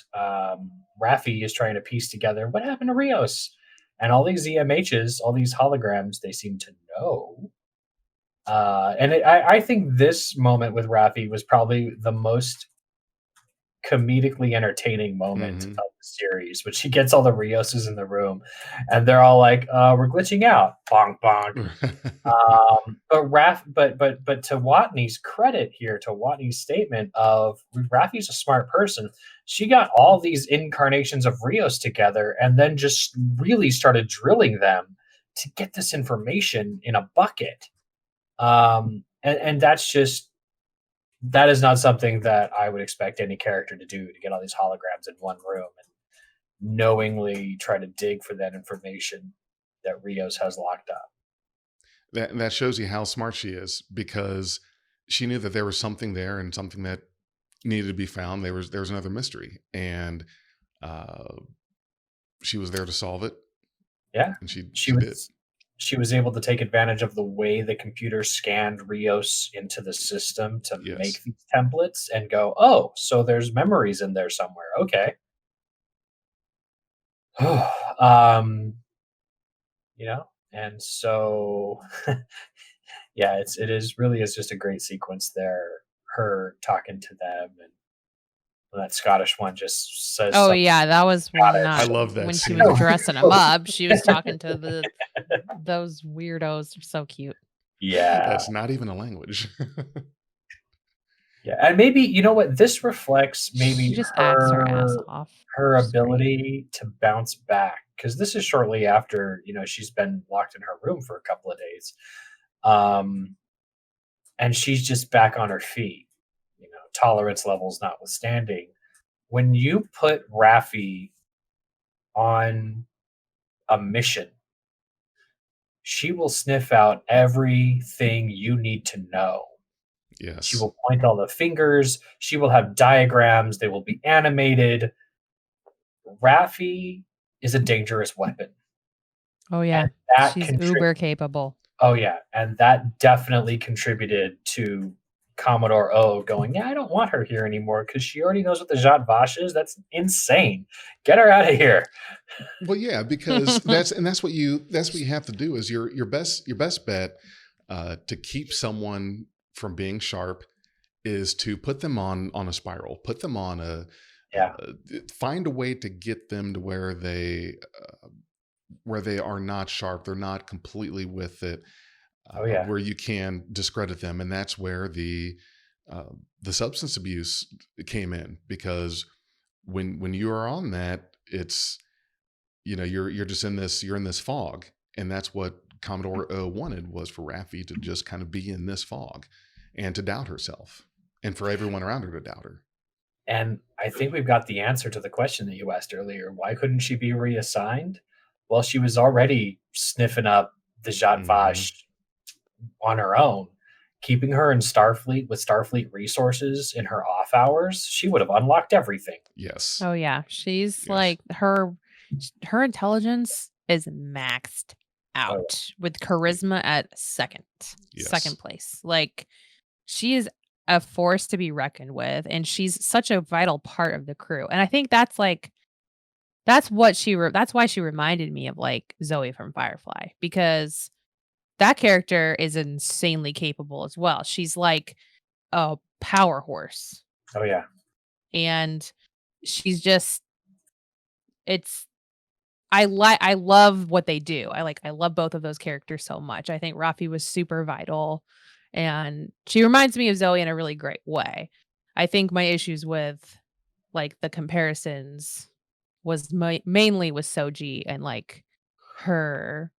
Raffi is trying to piece together what happened to Rios. And all these EMHs, all these holograms, they seem to know. I think this moment with Raffi was probably the most comedically entertaining moment of the series, which he gets all the Rioses in the room and they're all like, we're glitching out, bonk bonk. But to Watney's credit here, to Watney's statement of Raffi's a smart person, she got all these incarnations of Rios together and then just really started drilling them to get this information in a bucket. And that is not something that I would expect any character to do, to get all these holograms in one room and knowingly try to dig for that information that Rios has locked up. That shows you how smart she is, because she knew that there was something there and something that needed to be found. There was another mystery, and she was there to solve it. Yeah, and she she was able to take advantage of the way the computer scanned Rios into the system to make these templates and go, oh, so there's memories in there somewhere. Okay. You know, and so yeah, it is really is just a great sequence there. Her talking to them, and that Scottish one just says, Oh something yeah, that was when I love that when she scene. was dressing him up. She was talking to those weirdos. They're so cute. Yeah, That's not even a language. yeah, and maybe you know what this reflects. Maybe She just acts her ass off. her She's great. ability to bounce back, because this is shortly after she's been locked in her room for a couple of days, and she's just back on her feet. Tolerance levels notwithstanding. When you put Raffi on a mission, she will sniff out everything you need to know. Yes. She will point all the fingers. She will have diagrams. They will be animated. Raffi is a dangerous weapon. Oh yeah, that she's uber capable. Oh yeah, and that definitely contributed to Commodore O going, yeah, I don't want her here anymore because she already knows what the Jat Vache is. That's insane. Get her out of here. Well, yeah, because that's what you have to do is your best bet to keep someone from being sharp is to put them on a spiral, put them on find a way to get them to where they are not sharp, they're not completely with it. Where you can discredit them, and that's where the substance abuse came in, because when you are on that, it's you're just in this fog, and that's what Commodore O wanted, was for Raffi to just kind of be in this fog and to doubt herself, and for everyone around her to doubt her. And I think we've got the answer to the question that you asked earlier. Why couldn't she be reassigned? Well, she was already sniffing up the Jat Vache on her own. Keeping her in Starfleet with Starfleet resources in her off hours, she would have unlocked everything. Yes. Oh yeah, she's like her intelligence is maxed out with charisma at second place. Like, she is a force to be reckoned with, and she's such a vital part of the crew. And I think that's why she reminded me of like Zoe from Firefly, because that character is insanely capable as well. She's like a power horse. Oh yeah. And she's just I love what they do. I love both of those characters so much. I think Raffi was super vital, and she reminds me of Zoe in a really great way. I think my issues with like the comparisons was mainly with Soji and like her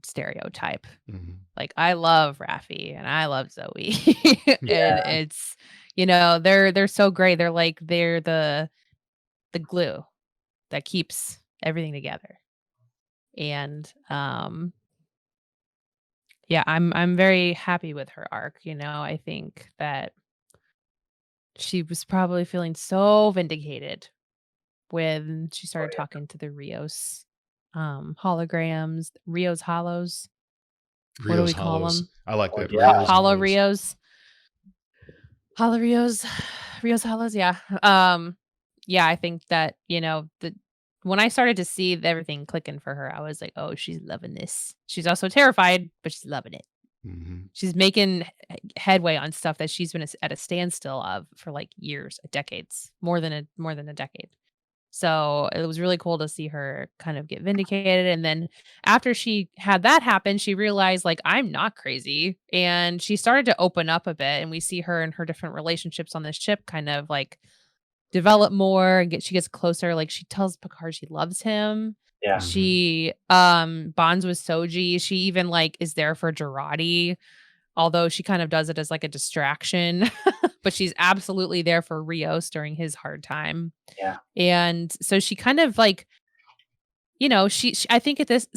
stereotype. Like, I love Raffi and I love Zoe. And it's they're so great. They're the glue that keeps everything together. And yeah, I'm very happy with her arc. I think that she was probably feeling so vindicated when she started talking to the Rios holograms, Rios hollows. What do we call them? I like that. Yeah. Hollow Rios. Hollow Rios. Rios hollows, yeah. Yeah, I think that, when I started to see everything clicking for her, I was like, oh, she's loving this. She's also terrified, but she's loving it. She's making headway on stuff that she's been at a standstill of for like years, decades, more than a decade. So it was really cool to see her kind of get vindicated. And then after she had that happen, she realized, like, I'm not crazy. And she started to open up a bit. And we see her and her different relationships on this ship kind of like develop more, and she gets closer. Like, she tells Picard she loves him. Yeah. She bonds with Soji. She even like is there for Jurati, although she kind of does it as like a distraction. But she's absolutely there for Rios during his hard time. Yeah. And so she kind of like, she I think at this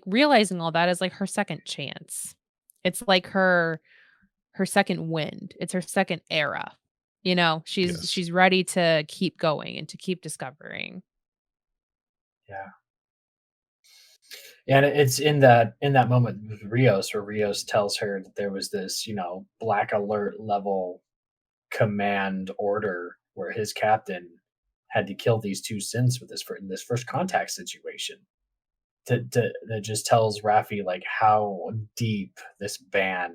realizing all that is like her second chance. It's like her second wind. It's her second era. She's ready to keep going and to keep discovering. Yeah. And it's in that moment with Rios, where Rios tells her that there was this, black alert level command order where his captain had to kill these two synths with in this first contact situation. That just tells Raffi like how deep this ban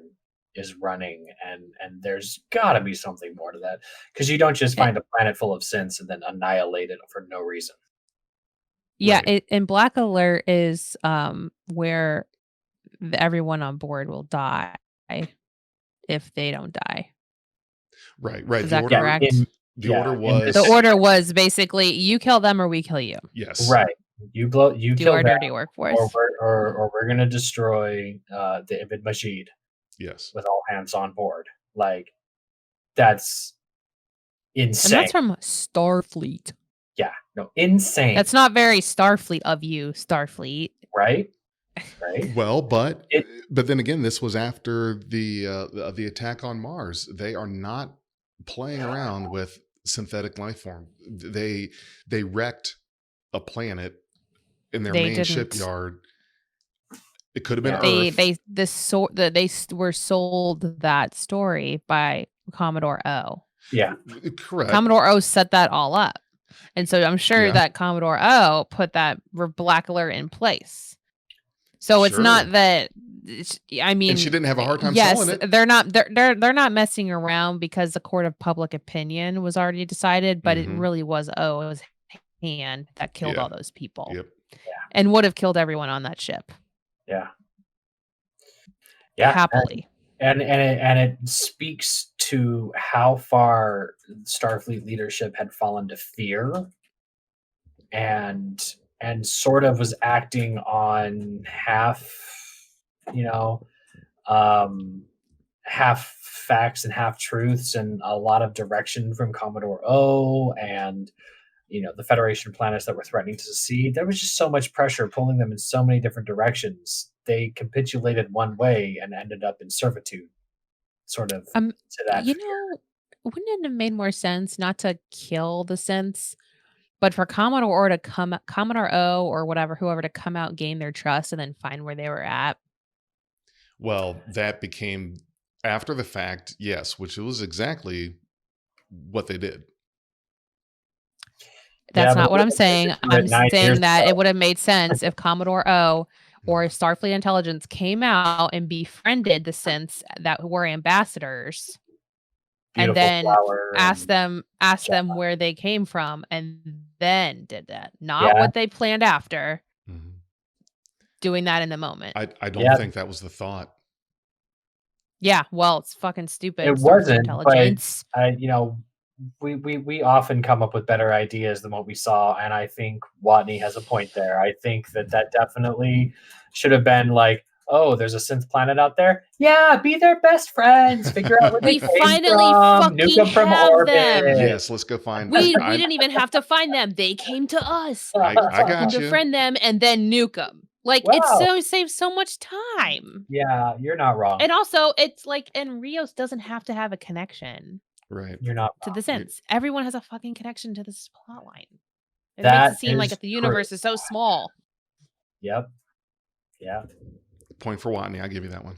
is running, and there's got to be something more to that, because you don't just find a planet full of synths and then annihilate it for no reason. Yeah, Right. and Black Alert is where everyone on board will die if they don't die. Right. Is that correct? The order was The order was basically you kill them or we kill you. yes. Right. You Do kill our them, dirty work for us. or we're gonna destroy the Ibn Majid Yes. with all hands on board. Like, that's And insane. that's from Starfleet. Yeah, no, insane. That's not very Starfleet of you, Starfleet. right. Well, but then again, this was after the attack on Mars. They are not playing around with synthetic life form. They wrecked a planet in their main shipyard. It could have been Earth. They were sold that story by Commodore Oh. Yeah, correct. Commodore O set that all up, and so I'm sure that Commodore O put that Black Alert in place. So it's not that. I mean, and she didn't have a hard time selling it. They're not messing around, because the court of public opinion was already decided, but it really was O's hand that killed all those people. Yep. And would have killed everyone on that ship. Yeah. Happily. And it speaks to how far Starfleet leadership had fallen to fear, and sort of was acting on half facts and half truths, and a lot of direction from Commodore O and the Federation planets that were threatening to secede. There was just so much pressure pulling them in so many different directions. They capitulated one way and ended up in servitude, sort of, to that fear. Wouldn't it have made more sense not to kill the synths, but for Commodore O or whoever to come out, gain their trust, and then find where they were at? Well, that became after the fact, yes, which was exactly what they did. That's not what I'm saying. I'm saying that it would have made sense if Commodore O or Starfleet Intelligence came out and befriended the synths that were ambassadors, and then asked them where they came from, and then did that. Not what they planned after. Doing that in the moment. I don't think that was the thought. Yeah, well, it's fucking stupid. It wasn't, intelligence. But we often come up with better ideas than what we saw, and I think Watney has a point there. I think that definitely should have been like, oh, there's a synth planet out there. Yeah, be their best friends. Figure out where they came from. Nuke them from orbit. Yes, let's go find them. We didn't even have to find them. They came to us. I got you. Befriend them and then nuke them. Like, it saves so much time. Yeah, you're not wrong. And also, it's like, and Rios doesn't have to have a connection. Right. You're not to the sense. Everyone has a fucking connection to this plot line. It that makes it seem like the universe is so small. Yep. Yeah. Point for Watney. I'll give you that one.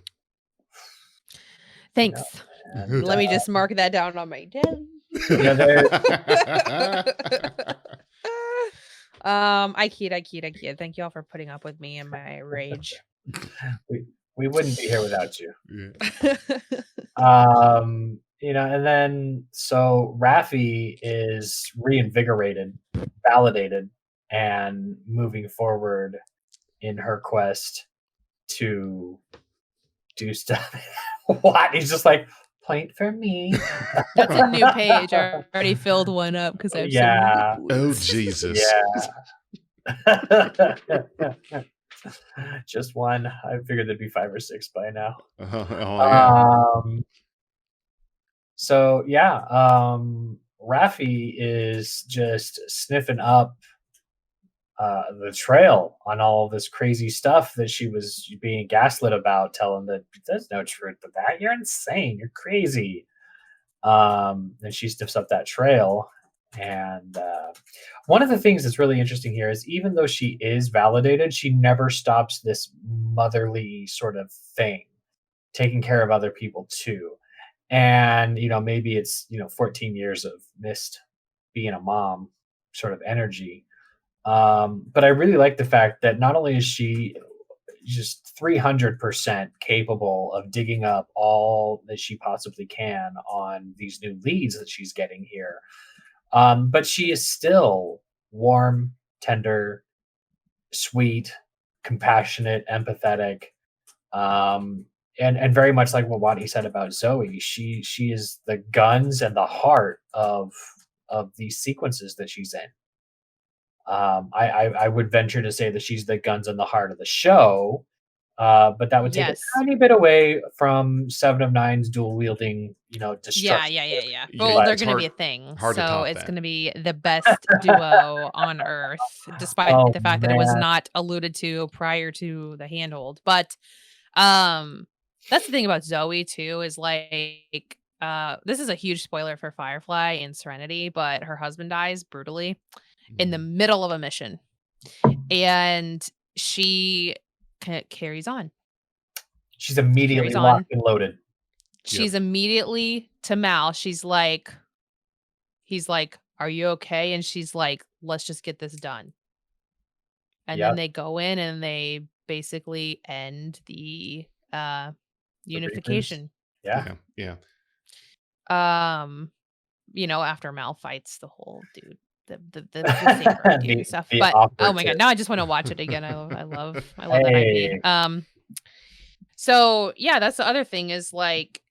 Thanks. And, let me just mark that down on my diary. I keyed. Thank you all for putting up with me and my rage. We wouldn't be here without you. Yeah. And then so Raffi is reinvigorated, validated, and moving forward in her quest to do stuff. What? He's just like, point for me. That's a new page. I already filled one up because I've seen oh Jesus. Yeah. Just one. I figured there'd be 5 or 6 by now. So Raffi is just sniffing up the trail on all this crazy stuff that she was being gaslit about, telling that there's no truth to that. You're insane. You're crazy. And she sniffs up that trail, And one of the things that's really interesting here is even though she is validated, she never stops this motherly sort of thing, taking care of other people too. And, maybe it's, 14 years of missed being a mom sort of energy. But I really like the fact that not only is she just 300% capable of digging up all that she possibly can on these new leads that she's getting here, but she is still warm, tender, sweet, compassionate, empathetic, and very much like what Wadi said about Zoe. She is the guns and the heart of these sequences that she's in. I would venture to say that she's the guns and the heart of the show, but that would take a Yes. tiny bit away from Seven of Nine's dual wielding, Yeah. destruction. Well, they're it's going to hard- be a thing. hard to So top it's that. going to be the best duo on Earth, despite Oh, the fact that it was man. not alluded to prior to the handhold. But that's the thing about Zoe too, is like this is a huge spoiler for Firefly in Serenity, but her husband dies brutally in the middle of a mission, and she carries on. She's immediately Carries on. locked and loaded. She's immediately to Mal. He's like, "Are you okay?" And she's like, "Let's just get this done." And then they go in and they basically end the unification. Yeah. After Mal fights the whole dude, the saber dude and stuff. The But oh my operative. god, now I just want to watch it again. I love Hey. that IP. So yeah, that's the other thing is like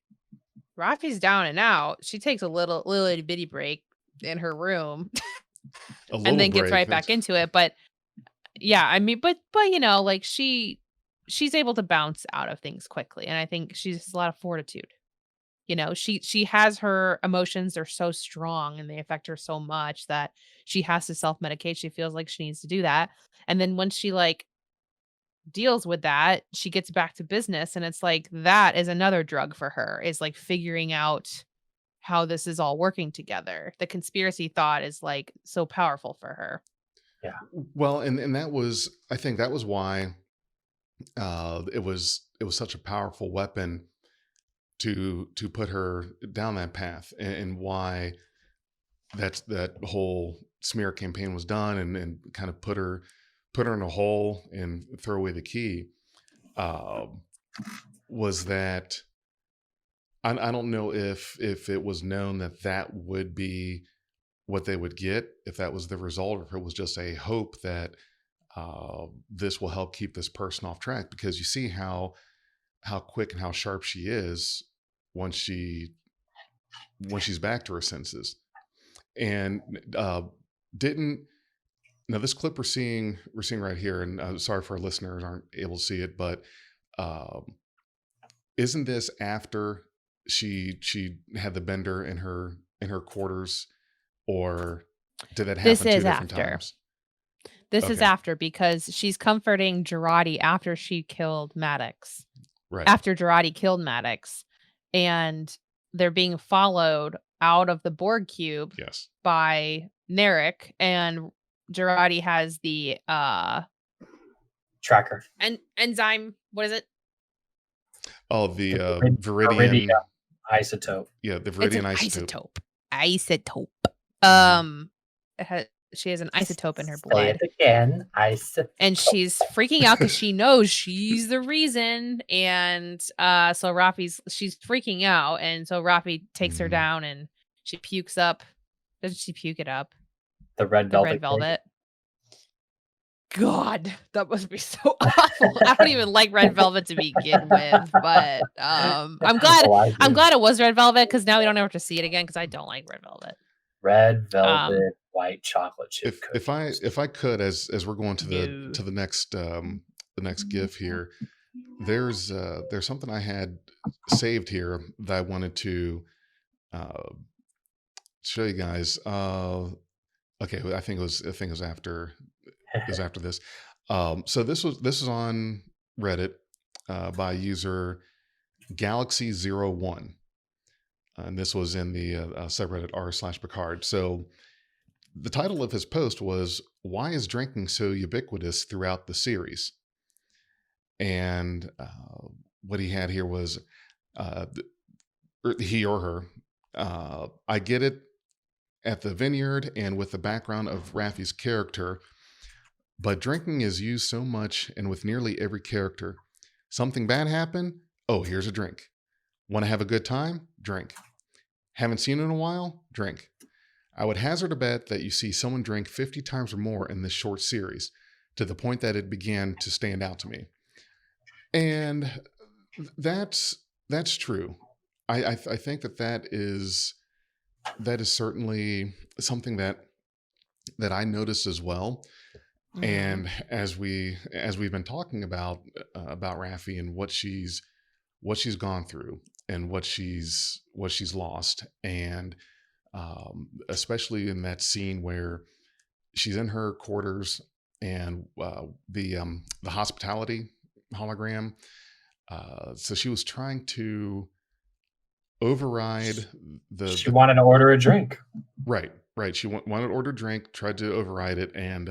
Raffi's down and out. She takes a little itty bitty break in her room and then gets right back into it. But yeah, I mean, but like she's able to bounce out of things quickly, and I think she has a lot of fortitude. She has her emotions, they're so strong and they affect her so much that she has to self-medicate. She feels like she needs to do that. And then once she like deals with that, she gets back to business, and it's like that is another drug for her, is like figuring out how this is all working together. The conspiracy thought is like so powerful for her. Yeah. Well, and I think that was why it was such a powerful weapon to put her down that path, and why that whole smear campaign was done, and kind of put her in a hole and throw away the key, was that I don't know if it was known that would be what they would get, if that was the result, or if it was just a hope that this will help keep this person off track, because you see how quick and how sharp she is once she's back to her senses. And now this clip we're seeing right here, and sorry for our listeners aren't able to see it, but isn't this after she had the bender in her quarters, or did that happen two different times? This is after, because she's comforting Girardi after she killed Maddox. Right. After Girardi killed Maddox, and they're being followed out of the Borg cube by Narek, and Girardi has the tracker and enzyme. What is it? Oh, the Viridian isotope. Yeah, the Viridian isotope. She has an isotope in her blood. Say it again. Isotope. And she's freaking out because she knows she's the reason. And so she's freaking out. And so Raffi takes her down and she pukes up. Doesn't she puke it up? The red velvet. God, that must be so awful. I don't even like red velvet to begin with, but I'm glad it was red velvet, because now we don't ever have to see it again, because I don't like red velvet. Red velvet, white chocolate chip. If I could, as we're going to the next GIF here, there's something I had saved here that I wanted to show you guys. Okay, I think it was after this. So this was on Reddit by user Galaxy01. And this was in the subreddit r/Picard. So the title of his post was, "Why is drinking so ubiquitous throughout the series?" And what he had here was, he or her, "I get it at the vineyard and with the background of Raffi's character, but drinking is used so much and with nearly every character. Something bad happened? Oh, here's a drink. Want to have a good time? Drink. Haven't seen it in a while? Drink. I would hazard a bet that you see someone drink 50 times or more in this short series, to the point that it began to stand out to me." And that's true. I think that is certainly something that I noticed as well. Mhm. And as we've been talking about Raffi and what she's gone through and what she's lost, and especially in that scene where she's in her quarters and the hospitality hologram. So she was trying to override She wanted to order a drink. Right. She wanted to order a drink, tried to override it, and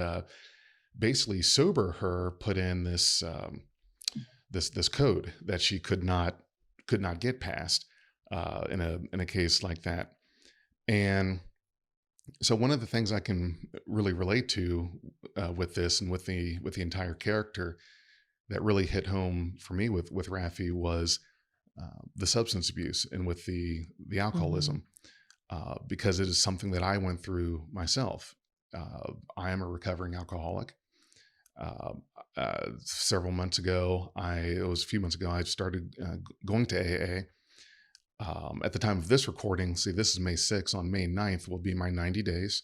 basically sober her put in this this code that she could not get past in a case like that. And so one of the things I can really relate to with this and with the entire character that really hit home for me with Raffi was the substance abuse and with the alcoholism, because it is something that I went through myself. I am a recovering alcoholic. Several months ago, it was a few months ago, I started going to AA. At the time of this recording, see, this is May 6th. On May 9th will be my 90 days.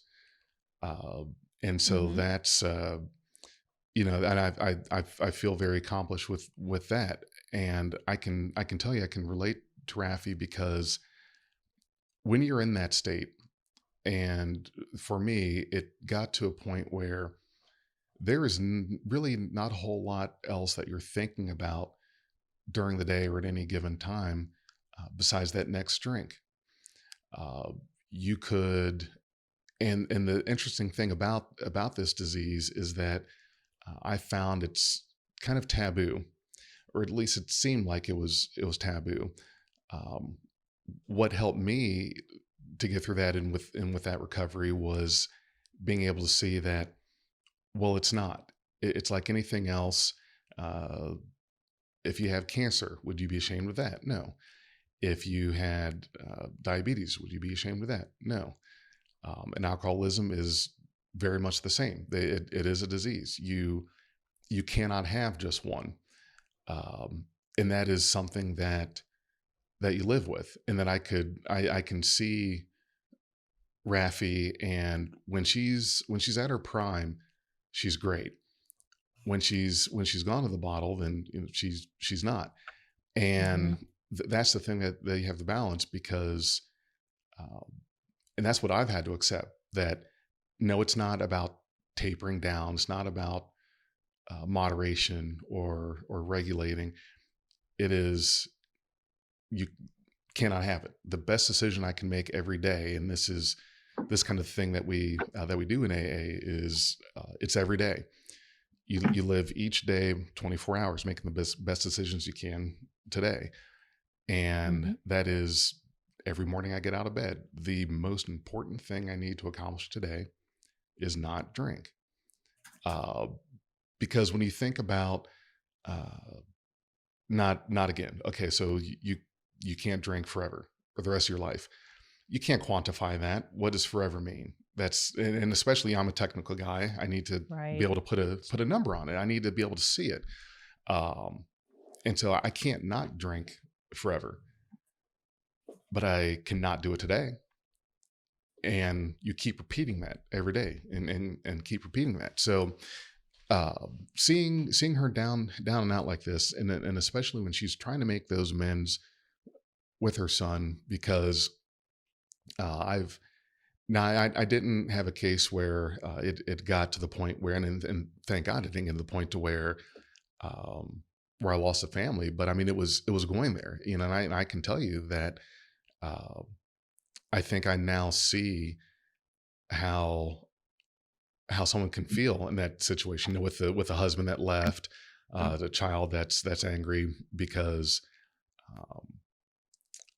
And so that's, and I feel very accomplished with that. And I can tell you, I can relate to Raffi, because when you're in that state, and for me, it got to a point where there is really not a whole lot else that you're thinking about during the day or at any given time besides that next drink. You could, and the interesting thing about this disease is that I found it's kind of taboo, or at least it seemed like it was taboo. What helped me to get through that and with that recovery was being able to see that, well, it's not. It's like anything else. If you have cancer, would you be ashamed of that? No. If you had diabetes, would you be ashamed of that? No. And alcoholism is very much the same. It is a disease. You cannot have just one. And that is something that you live with. And that I can see Raffi, and when she's at her prime, she's great. When she's gone to the bottle, then she's not. And that's the thing that you have to balance, because, and that's what I've had to accept, that no, it's not about tapering down. It's not about moderation or regulating. It is, you cannot have it. The best decision I can make every day, and this is this kind of thing that we do in AA, is it's every day. You live each day 24 hours making the best decisions you can today. And that is, every morning I get out of bed, the most important thing I need to accomplish today is not drink. Because when you think about not again, okay, so you can't drink forever or the rest of your life. You can't quantify that. What does forever mean? That's, and especially I'm a technical guy. I need to be able to put a number on it. I need to be able to see it. And so I can't not drink forever, but I cannot do it today. And you keep repeating that every day and keep repeating that. So seeing her down and out like this, and especially when she's trying to make those amends with her son, because I didn't have a case where it got to the point where, and thank God it didn't get to the point to where I lost a family, but I mean, it was going there, and I can tell you that I think I now see how how someone can feel in that situation, with the husband that left, the child that's angry because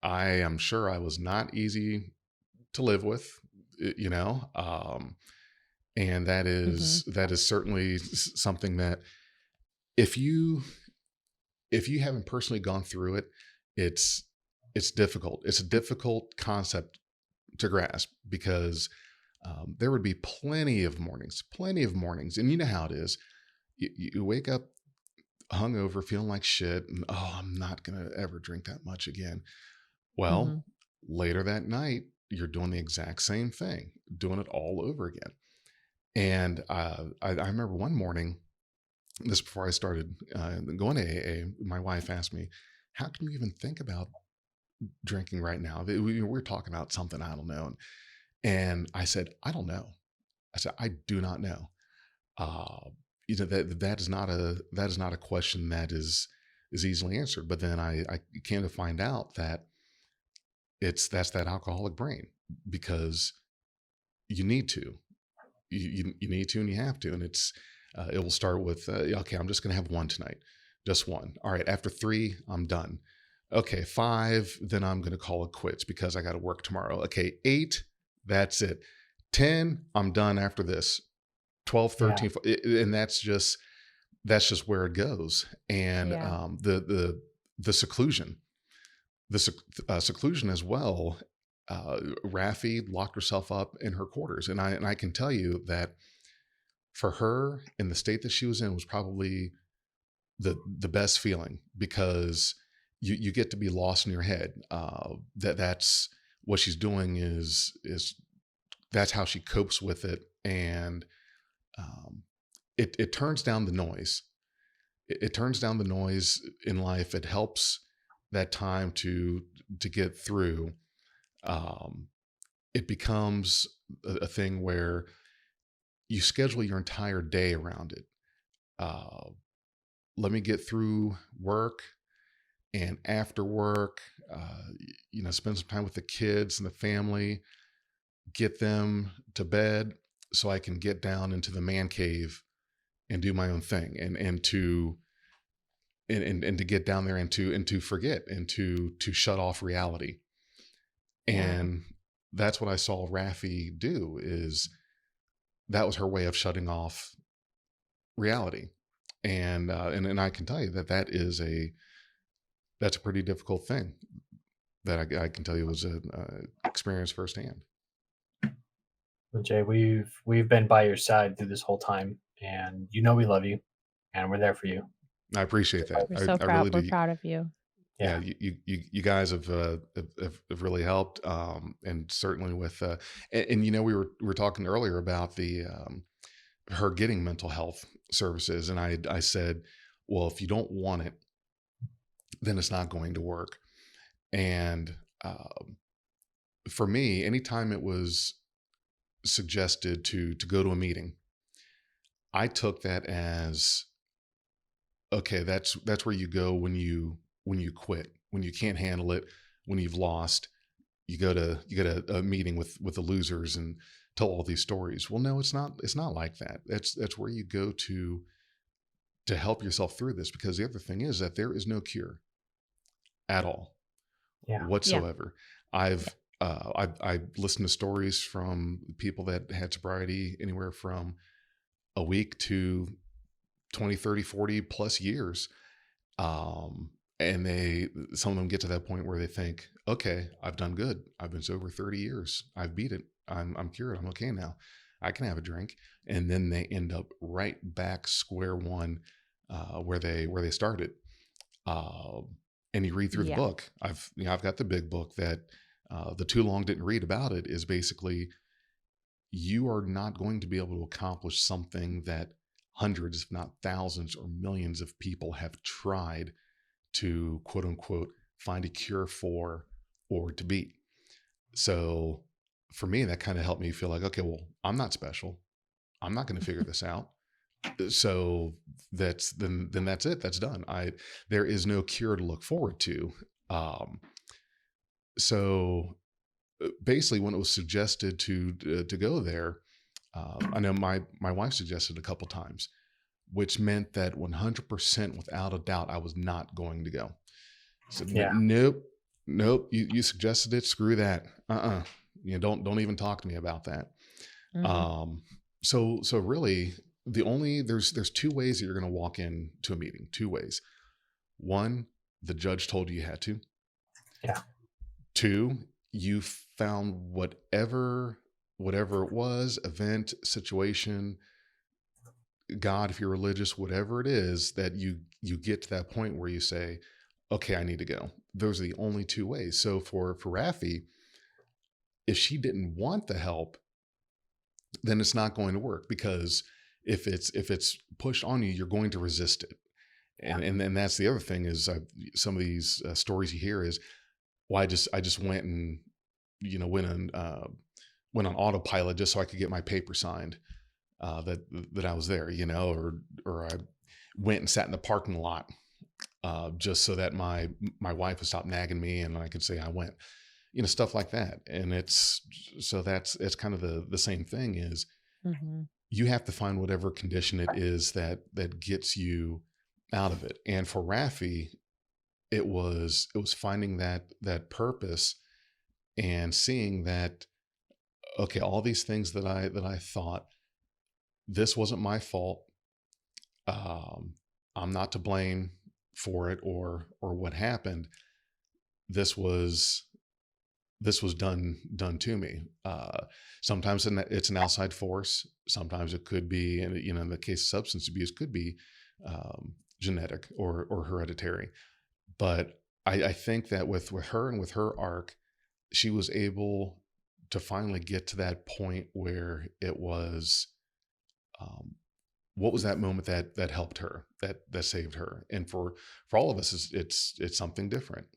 I am sure I was not easy to live with, and that is certainly something that if you haven't personally gone through it, it's difficult. It's a difficult concept to grasp because there would be plenty of mornings, and you know how it is. You wake up hungover, feeling like shit, and I'm not gonna ever drink that much again. Well, later that night, you're doing the exact same thing, doing it all over again. And I remember one morning, this before I started going to AA, my wife asked me, "How can you even think about drinking right now? We're talking about something I don't know." And I said, "I don't know." I said, "I do not know." That is not a question that is easily answered. But then I came to find out that that's that alcoholic brain, because you need to, you need to, and you have to, and it will start with okay, I'm just going to have one tonight, just one. All right, after 3, I'm done. Okay, 5, then I'm going to call it quits because I got to work tomorrow. Okay, 8, that's it. 10, I'm done after this. 12, 13, 14, and that's just where it goes. And the seclusion, seclusion as well. Raffi locked herself up in her quarters, and I can tell you that for her, in the state that she was in, was probably the best feeling, because you get to be lost in your head. That's what she's doing, is that's how she copes with it. And it turns down the noise. It turns down the noise in life. It helps that time to get through. It becomes a thing where you schedule your entire day around it. Let me get through work, and after work, spend some time with the kids and the family, get them to bed so I can get down into the man cave and do my own thing, and to get down there and to forget, and to shut off reality. And that's what I saw Raffi do, is that was her way of shutting off reality. And I can tell you that's a pretty difficult thing that I can tell you was an experience firsthand. Well, Jay, we've been by your side through this whole time, and we love you, and we're there for you. I appreciate that. We're so proud. I really do. We're proud of you. Yeah, you guys have really helped, and certainly with and we were talking earlier about the her getting mental health services, and I said, well, if you don't want it, then it's not going to work. And for me, anytime it was suggested to go to a meeting, I took that as, okay, that's where you go when you quit, when you can't handle it, when you've lost. You go to a meeting with the losers and tell all these stories. Well, no, it's not like that. That's where you go to help yourself through this, because the other thing is that there is no cure at all, whatsoever. I've listened to stories from people that had sobriety anywhere from a week to 20, 30, 40 plus years. And some of them get to that point where they think, okay, I've done good. I've been sober 30 years. I've beat it. I'm cured. I'm okay now. I can have a drink. And then they end up right back square one, where they started. And you read through the book. I've got the big book that the Too Long Didn't Read About It is basically, you are not going to be able to accomplish something that hundreds, if not thousands or millions of people have tried to, quote unquote, find a cure for or to beat. So for me, that kind of helped me feel like, okay, well, I'm not special. I'm not going to figure this out. So that's it. That's done. There is no cure to look forward to. So basically, when it was suggested to go there, I know my wife suggested a couple times, which meant that 100% without a doubt, I was not going to go. So nope. You suggested it. Screw that. Don't even talk to me about that. Mhm. So really there's two ways that you're going to walk into a meeting. Two ways. One, the judge told you had to. Yeah. Two, you found whatever it was, event, situation, God, if you're religious, whatever it is, that you get to that point where you say, okay, I need to go. Those are the only two ways. So for Raffi, if she didn't want the help, then it's not going to work, because if it's pushed on you, you're going to resist it. And then that's the other thing is some of these stories you hear is, well, I just went and went on autopilot just so I could get my paper signed that I was there, or I went and sat in the parking lot just so that my wife would stop nagging me and I could say I went, stuff like that. And it's kind of the same thing is Mhm. you have to find whatever condition it is that gets you out of it. And for Raffi, it was finding that purpose and seeing that, okay, all these things that I thought, this wasn't my fault. I'm not to blame for it or what happened. This was done to me. Sometimes it's an outside force. Sometimes it could be, and in the case of substance abuse, could be genetic or hereditary. But I think that with her and with her arc, she was able to finally get to that point where it was, what was that moment that helped her, that saved her. And for all of us, it's something different.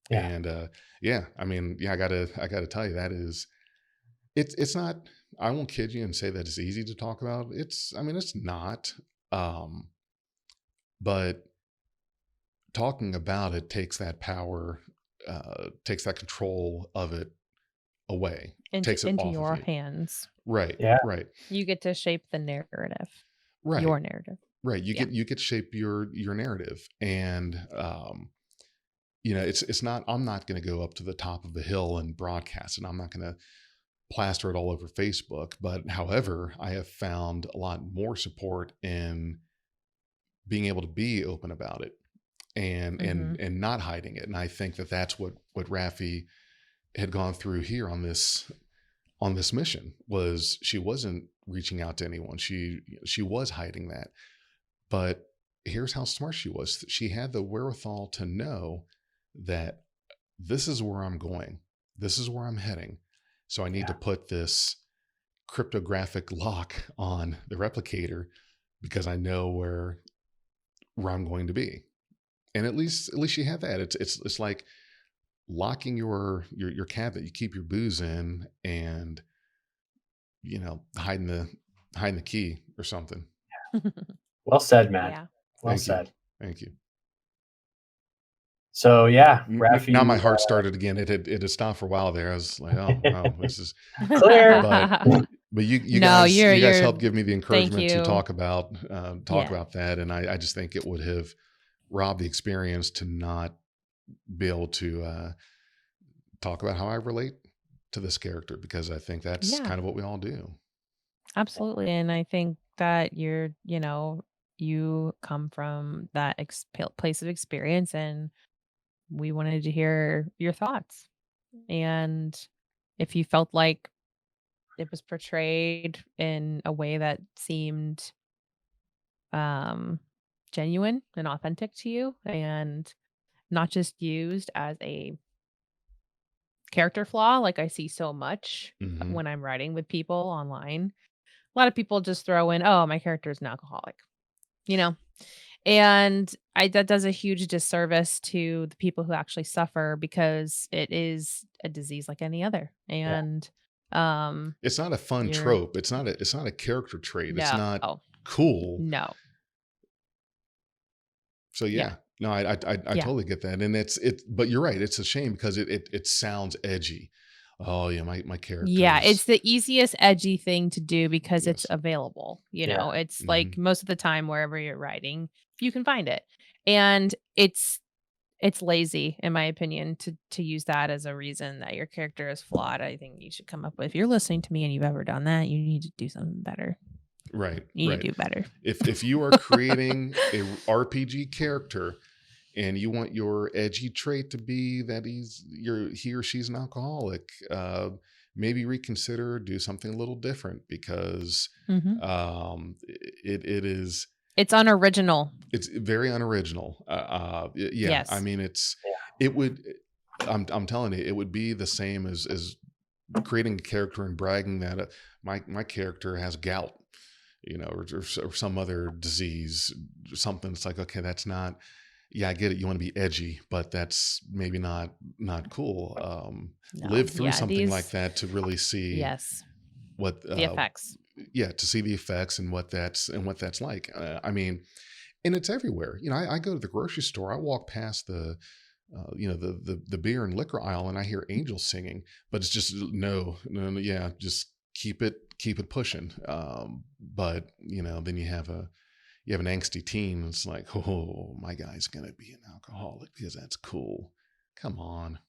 Yeah. And I mean, I gotta tell you, that is, it's not, I won't kid you and say that it's easy to talk about. It's not, but talking about it takes that power, takes that control of it away, takes it Into off of your you. hands. Right. Yeah. Right. You get to shape the narrative. Right. Your narrative. Right. You Yeah. get to shape your narrative. And it's not, I'm not going to go up to the top of the hill and broadcast it. I'm not going to plaster it all over Facebook. But however, I have found a lot more support in being able to be open about it and Mhm. and not hiding it. And I think that that's what Raffi had gone through here on this mission, was she wasn't reaching out to anyone. She was hiding that. But here's how smart she was. She had the wherewithal to know that this is where I'm going. This is where I'm heading. So I need to put this cryptographic lock on the replicator because I know where I'm going to be. And at least you have that. It's like locking your cabinet. You keep your booze in and hiding the key or something. Well said, man. Yeah. Well Thank said. you. Thank you. So yeah, Raffi. Now my heart started again. It had stopped for a while there. I was like, oh, this is Clear. But you No, guys you're helped give me the encouragement to you. talk about Yeah. that, and I just think it would have robbed the experience to not be able to talk about how I relate to this character, because I think that's Yeah. kind of what we all do. Absolutely. And I think that you come from that place of experience, and we wanted to hear your thoughts. And if you felt like it was portrayed in a way that seemed um genuine and authentic to you, and not just used as a character flaw like I see so much Mm-hmm. when I'm writing with people online. A lot of people just throw in, "Oh, my character is an alcoholic." You know? And that does a huge disservice to the people who actually suffer, because it is a disease like any other. And It's not a fun you're trope. It's not a character trait. It's no, not cool. no. So yeah. No, I Yeah. totally get that. And but you're right. It's a shame because it sounds edgy. oh yeah, my Yeah, it's characters. the easiest edgy thing to do because it's Yes. available. Yeah. It's Hmm. like most of the time wherever you're writing, you can find it. And it's lazy, in my opinion, to use that as a reason that your character is flawed. I think you should come up with, if you're listening to me and you've ever done that, you need to do something better. Right, You need right. to do better. If you are creating a RPG character and you want your edgy trait to be that he or she's an alcoholic, maybe reconsider, do something a little different, because Mhm. it is, It's unoriginal. it's very unoriginal. Yeah, I Yes. mean, it would. I'm telling you, it would be the same as creating a character and bragging that my character has gout, or some other disease, something. It's like, okay, that's not. Yeah, I get it. You want to be edgy, but that's maybe not cool. No. Live through Yeah, something like these that to really see yes, what the effects. yeah, to see the effects and what that's like. I mean, and it's everywhere. I go to the grocery store. I walk past the beer and liquor aisle, and I hear angels singing. But it's just no, no, no, yeah, just keep it pushing. But then you have an angsty teen. It's like, oh, my guy's gonna be an alcoholic because that's cool. Come on,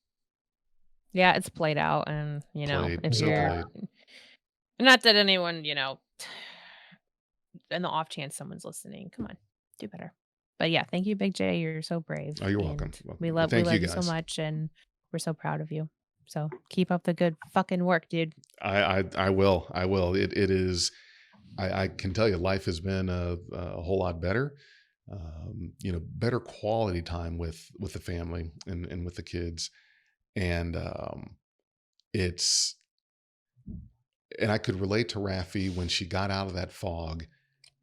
Yeah, it's played out, and played if so you're played. not that anyone, in the off chance someone's listening, come on, do better. But yeah, thank you, Big J. You're so brave, Oh, you're welcome. and we Welcome. love we Thank you love you so guys. much, and we're so proud of you. So keep up the good fucking work, dude. I will. I will. It is. I can tell you, life has been a whole lot better. Better quality time with the family and with the kids, and it's and I could relate to Raffi when she got out of that fog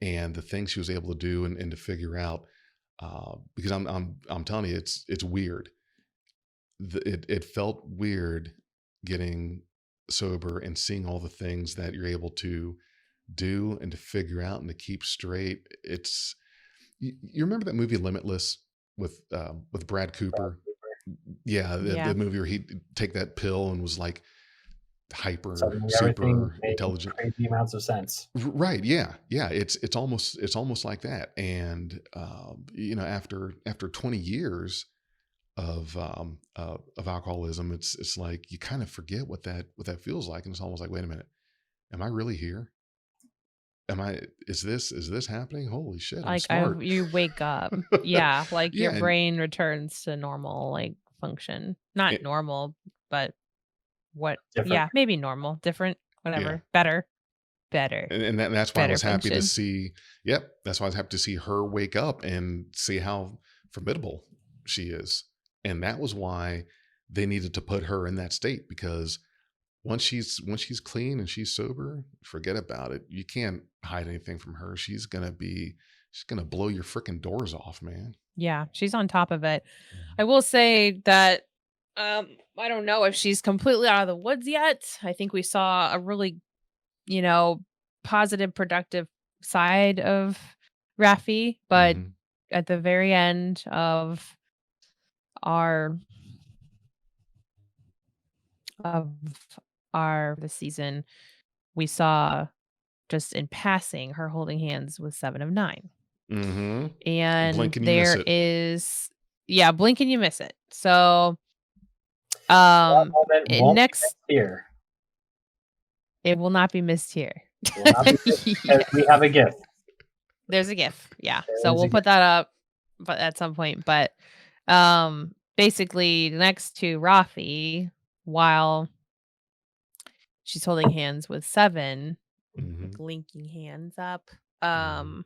and the things she was able to do and to figure out. Because I'm telling you, it's weird. It felt weird getting sober and seeing all the things that you're able to do and to figure out and to keep straight. You remember that movie Limitless with Brad Cooper? Yeah, the Yeah. movie where he'd take that pill and was like hyper Suddenly everything super made intelligent. crazy amounts of sense. Right, yeah, yeah. It's almost like that. And after 20 years of alcoholism, it's like you kind of forget what that feels like, and it's almost like, wait a minute, am I really here? Is this happening? Holy shit, I'm Like smart. you wake up. Yeah, like your Yeah, and brain returns to normal like function. Not it, normal, but what Different. yeah, maybe normal, different, yeah, whatever. Better. Better. and that's why I Better was happy to function. see. Yep, that's why I was happy to see her wake up and see how formidable she is, and that was why they needed to put her in that state, because once she's clean and she's sober, forget about it. You can't hide anything from her. She's gonna blow your freaking doors off, man. Yeah, she's on top of it. I will say that I don't know if she's completely out of the woods yet. I think we saw a really, you know, positive, productive side of Raffi, but Hmm. at the very end of our of the season, we saw just in passing her holding hands with 7 of 9. Hmm. And Blink and you miss there it. is yeah, blink and you miss it. So That moment won't be next missed here. it will not be missed here. It will not be missed because we have a gift. There's a GIF. Yeah. There So is a we'll gift. put that up but at some point. But basically next to Rafi, while she's holding hands with 7, Hmm. like linking hands up, Hmm.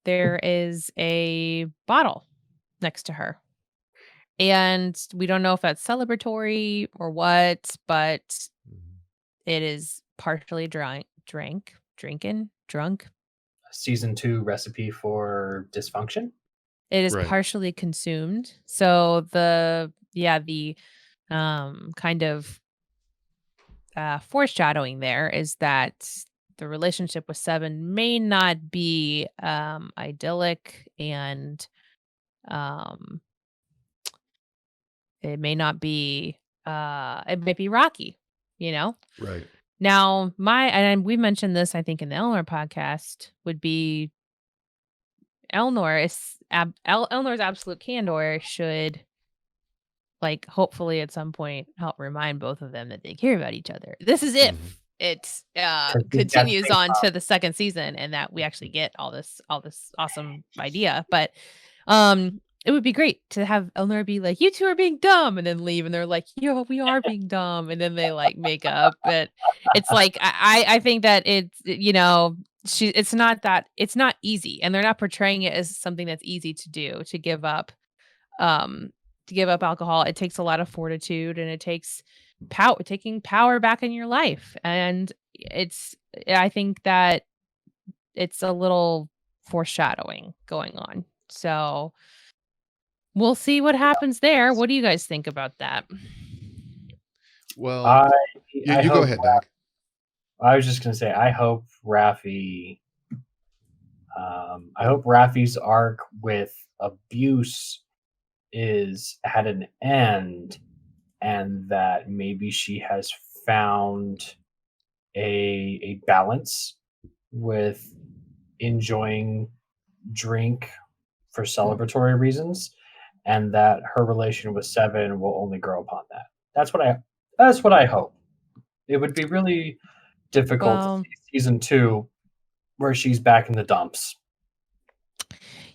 there is a bottle next to her. And we don't know if that's celebratory or what, but it is partially drunk. Season 2 recipe for dysfunction. It is Right. partially consumed. So the kind of foreshadowing there is that the relationship with 7 may not be idyllic, and it may not be it might be rocky, you know? Right. Now, and we mentioned this, I think, in the Eleanor podcast, would be Eleanor's absolute candor should, like, hopefully at some point help remind both of them that they care about each other. This is if Mhm. it 'Cause we've got continues space on Bob. to the second season and that we actually get all this awesome idea. But it would be great to have Eleanor be like, "You two are being dumb," and then leave, and they're like, "Yeah, we are being dumb," and then they like make up. But it's like I think that it's not easy, and they're not portraying it as something that's easy to do, um to give up alcohol. It takes a lot of fortitude, and it takes taking power back in your life. And I think that it's a little foreshadowing going on. So we'll see what happens there. What do you guys think about that? Well, I you go hope ahead, Dag. I was just gonna say I hope Raffi's arc with abuse is at an end, and that maybe she has found a balance with enjoying drink for celebratory reasons, and that her relation with Seven will only grow upon that. That's what I hope. It would be really difficult to Well, see season 2 where she's back in the dumps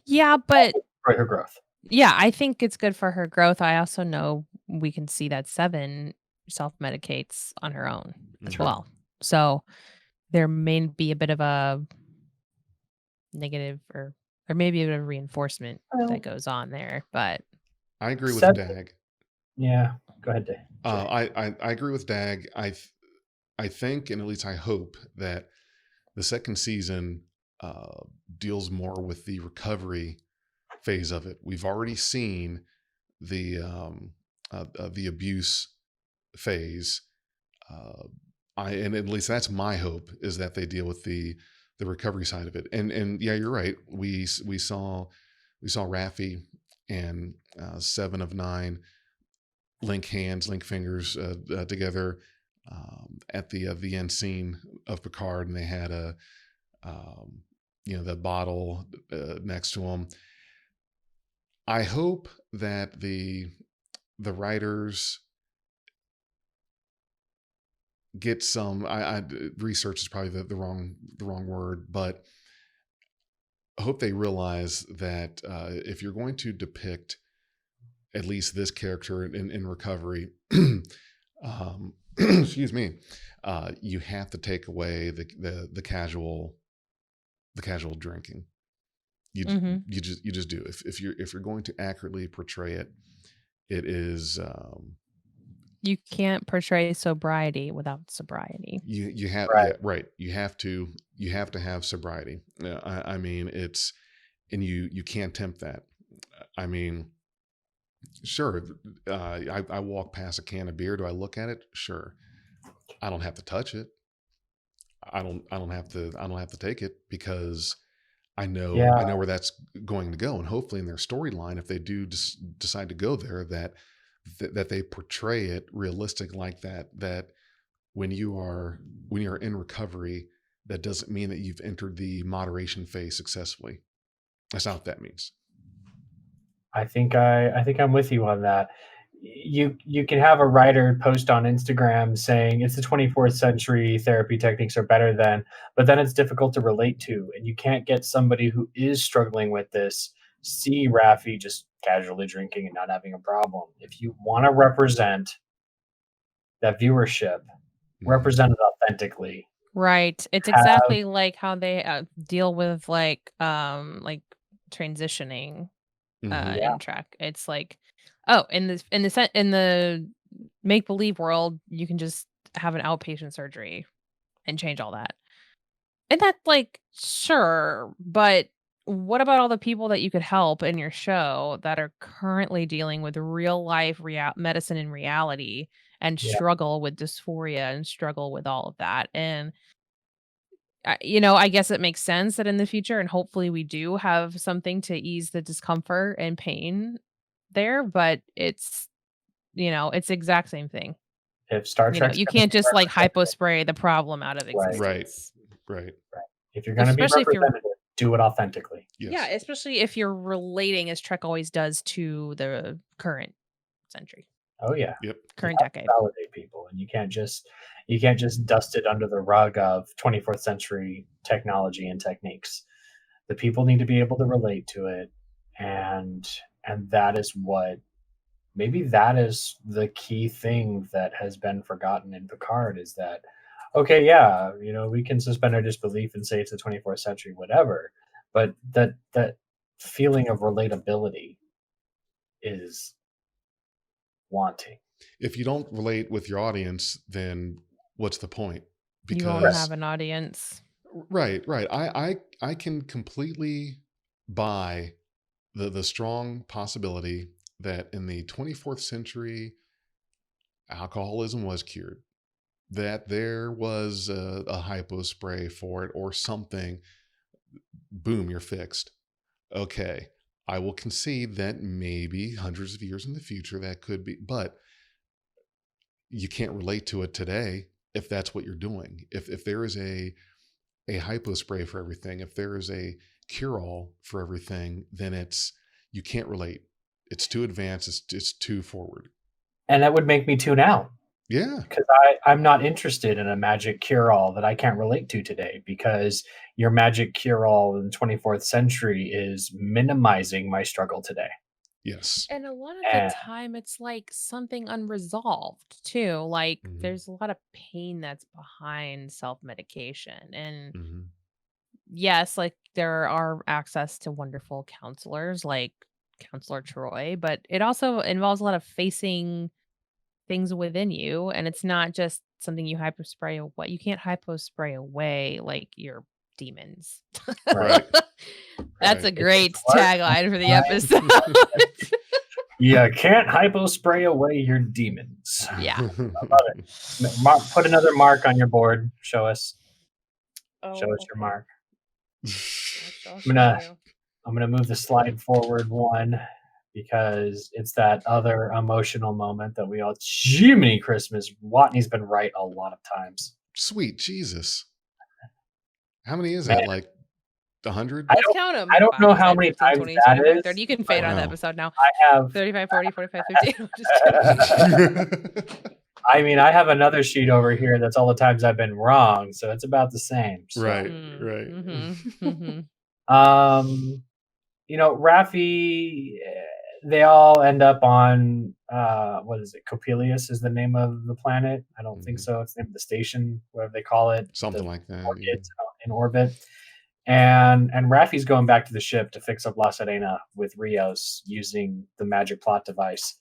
yeah, but for her growth. yeah, I think it's good for her growth. I also know we can see that Seven self-medicates on her own as Mhm. well. So there may be a bit of a negative or maybe a bit of reinforcement Well, that goes on there. But I agree with Seven, Dag. yeah, go ahead, Jay. I agree with Dag. I think, and at least I hope, that the second season deals more with the recovery phase of it. We've already seen the abuse phase. And at least that's my hope, is that they deal with the recovery side of it. And yeah, you're right. We saw Raffi and 7 of 9 link hands, link fingers together at the end scene of Picard, and they had the bottle next to them. I hope that the writers get some. Research is probably the wrong word, but I hope they realize that if you're going to depict at least this character in recovery, excuse me, you have to take away the casual drinking. You just do. If you're going to accurately portray it, it is you can't portray sobriety without sobriety. you have Right. yeah, right. You have to have sobriety. I mean, it's, and you can't tempt that. I mean, sure. I walk past a can of beer. Do I look at it? Sure. I don't have to touch it. I don't have to take it, because I know where that's going to go. And hopefully in their storyline, if they do decide to go there, that they portray it realistic like that when you are in recovery, that doesn't mean that you've entered the moderation phase successfully. That's not what that means. I think I'm with you on that. You can have a writer post on Instagram saying it's the 24th century, therapy techniques are better than, but then it's difficult to relate to, and you can't get somebody who is struggling with this see Raffi just casually drinking and not having a problem. If you want to represent that viewership, represent it authentically. Right. It's exactly like how they deal with like transitioning in track. It's like, oh, in the make believe world, you can just have an outpatient surgery and change all that. And that's like, sure, but what about all the people that you could help in your show that are currently dealing with real life medicine in reality and Yeah. struggle with dysphoria and struggle with all of that? And I guess it makes sense that in the future, and hopefully we do have something to ease the discomfort and pain there, but it's the exact same thing. If Star Trek, you can't just like hypospray the problem out of existence. Right. If you're going to be Especially if you're- representative, do it authentically. Yes. Yeah, especially if you're relating, as Trek always does, to the current century, Oh yeah. Yep. current decade. Validate people, and you can't just dust it under the rug of 24th century technology and techniques. The people need to be able to relate to it, and that is maybe that is the key thing that has been forgotten in Picard, is that, okay, yeah, we can suspend our disbelief and say it's the 24th century, whatever, but that feeling of relatability is wanting. If you don't relate with your audience, then what's the point? You won't have an audience. Right. I can completely buy the strong possibility that in the 24th century, alcoholism was cured, that there was a hypo spray for it or something. Boom, you're fixed. Okay, I will concede that maybe hundreds of years in the future that could be, but you can't relate to it today if that's what you're doing. If there is a hypo spray for everything, if there is a cure-all for everything, then you can't relate. It's too advanced. It's too forward. And that would make me tune out. Yeah. Because I'm not interested in a magic cure-all that I can't relate to today, because your magic cure-all in the 24th century is minimizing my struggle today. Yes. And a lot of the time it's like something unresolved too. Like there's a lot of pain that's behind self-medication. And yes, like there are access to wonderful counselors like Counselor Troy, but it also involves a lot of facing things within you, and it's not just something you hypospray away. You can't hypospray away like your demons. Right. That's a great tagline for the episode. You can't hypospray away your demons. Yeah. I love it. Put another mark on your board. Show us. Show us your mark. I'm gonna move the slide forward one, because it's that other emotional moment that we all, Jiminy Christmas. Watney's been right a lot of times. Sweet Jesus. How many is that? Like 100? Let's count them. I don't know how many 15, times 20, that 25, is. 30. You can fade on the episode now. I have 35, 40, 45, 50. I'm just kidding. I mean, I have another sheet over here that's all the times I've been wrong, so it's about the same. So. Right. Raffi, they all end up on what is it? Coppelius is the name of the planet. I don't think so. It's the name of the station, whatever they call it. Something like that. Yeah. In orbit. And Raffi's going back to the ship to fix up La Serena with Rios using the magic plot device.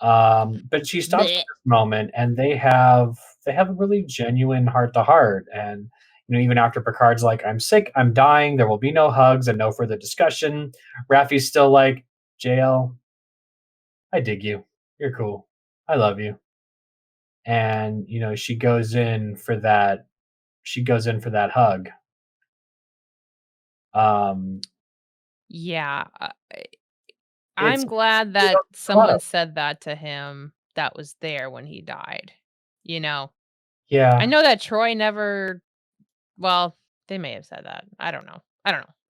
But she stops at this moment, and they have a really genuine heart-to-heart. And even after Picard's like, I'm sick, I'm dying, there will be no hugs and no further discussion, Raffi's still like, JL, I dig you. You're cool. I love you. And she goes in for that hug. Yeah. I'm glad that someone said that to him that was there when he died. Yeah. I know that Troy never, well, they may have said that. I don't know.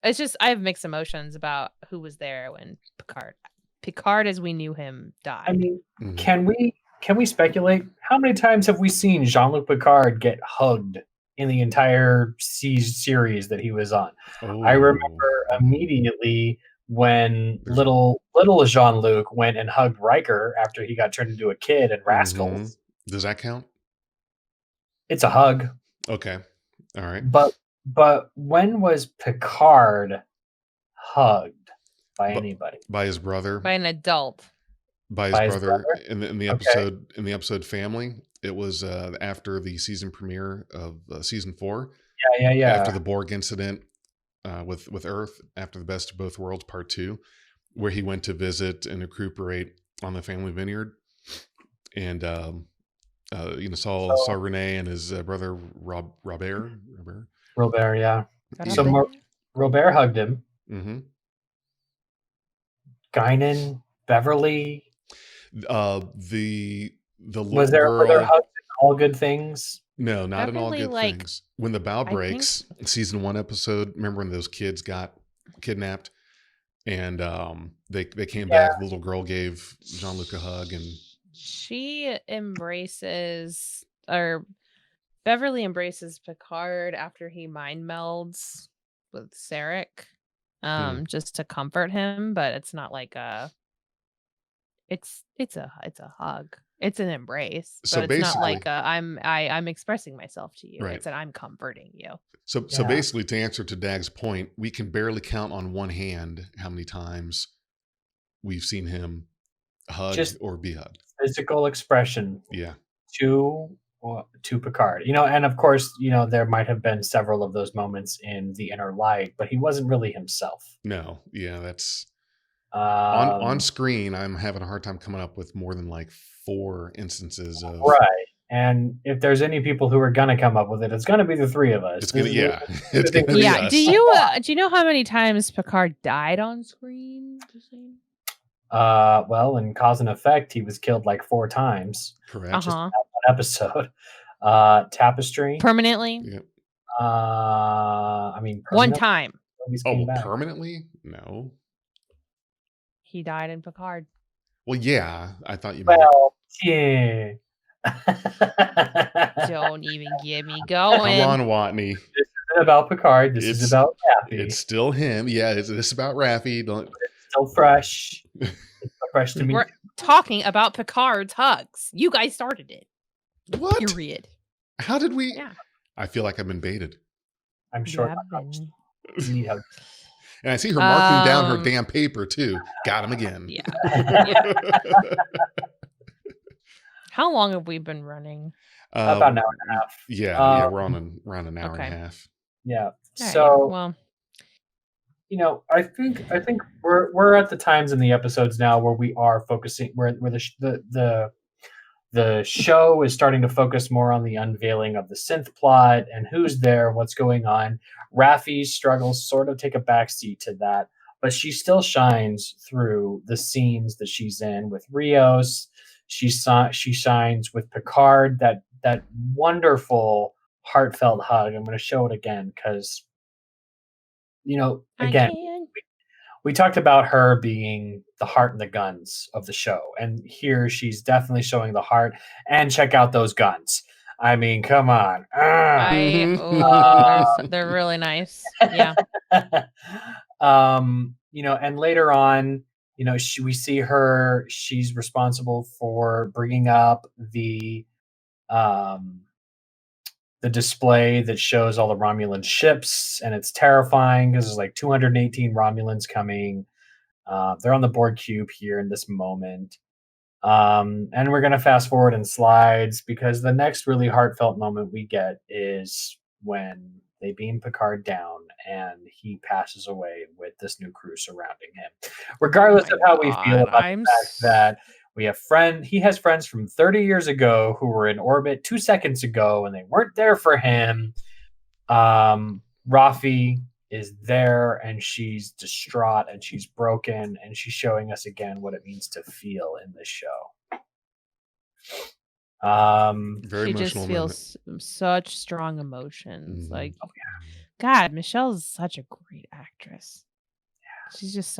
It's just I have mixed emotions about who was there when Picard as we knew him died. I mean, can we speculate? How many times have we seen Jean-Luc Picard get hugged in the entire series that he was on? Oh. I remember immediately when little Jean-Luc went and hugged Riker after he got turned into a kid in Rascals. Does that count? It's a hug. Okay. All right. But when was Picard hugged by anybody? By his brother. By an adult. By his brother in the episode in the episode Family. It was after the season premiere of season 4. Yeah. After the Borg incident with Earth, after the Best of Both Worlds Part 2, where he went to visit and recuperate on the family vineyard, and saw Renee and his brother Robert. Robert, yeah. So Robert hugged him. Mm-hmm. Guinan, Beverly. The little were there girl. hugs and all good things? No, not in all Definitely, good like, things. When the bow I think breaks, season 1 episode. Remember when those kids got kidnapped, and they came back. The little girl gave Jean-Luc a hug, and she embraces, or Beverly embraces Picard after he mind melds with Sarek, just to comfort him. But it's not like it's a hug. It's an embrace, so but it's not basically, like I'm expressing myself to you. right. It's that I'm comforting you. So basically, to answer to Dag's point, we can barely count on one hand how many times we've seen him hug Just or be hugged. physical expression. Yeah. To Picard, and of course, there might have been several of those moments in The Inner Light, but he wasn't really himself. No, yeah, that's on screen. I'm having a hard time coming up with more than like 4 instances of right. And if there's any people who are gonna come up with it, it's gonna be the 3 of us. It's gonna, it's gonna be Yeah. us. Do you know how many times Picard died on screen? Well, in Cause and Effect, he was killed like 4 times. Correct. Just in that one episode. Tapestry. Permanently? Yeah. I mean, one time. Permanently? No. He died in Picard. Well, yeah, I thought you meant. Well, yeah. Don't even get me going. Come on, Watney. This isn't about Picard. This is about Raffi. It's still him. Yeah, it's about Raffi. It's still fresh. It's still fresh to me. We're talking about Picard's hugs. You guys started it. What? Period. How did we? Yeah. I feel like I've been baited. I'm sure. And I see her marking down her damn paper too. Got him again. Yeah. How long have we been running? About an hour and a half. Yeah, we're on around an hour and a half. Yeah. All so, right, well, I think we're at the times in the episodes now where we are focusing, where the show is starting to focus more on the unveiling of the synth plot and who's there, what's going on. Raffi's struggles sort of take a backseat to that, but she still shines through the scenes that she's in with Rios. She shines with Picard. That wonderful heartfelt hug. I'm going to show it again because, again, we talked about her being the heart and the guns of the show, and here she's definitely showing the heart. And check out those guns. I mean, come on. They're really nice. Yeah. And later on, we see her. She's responsible for bringing up the display that shows all the Romulan ships, and it's terrifying because there's like 218 Romulans coming. They're on the board cube here in this moment. And we're going to fast forward in slides because the next really heartfelt moment we get is when they beam Picard down and he passes away with this new crew surrounding him. Regardless of how we feel about the fact that he has friends from 30 years ago who were in orbit 2 seconds ago and they weren't there for him. Raffi is there and she's distraught and she's broken and she's showing us again what it means to feel in this show. Very she emotional just feels such strong emotions. Mm-hmm. Like, God, Michelle's such a great actress. Yeah, she's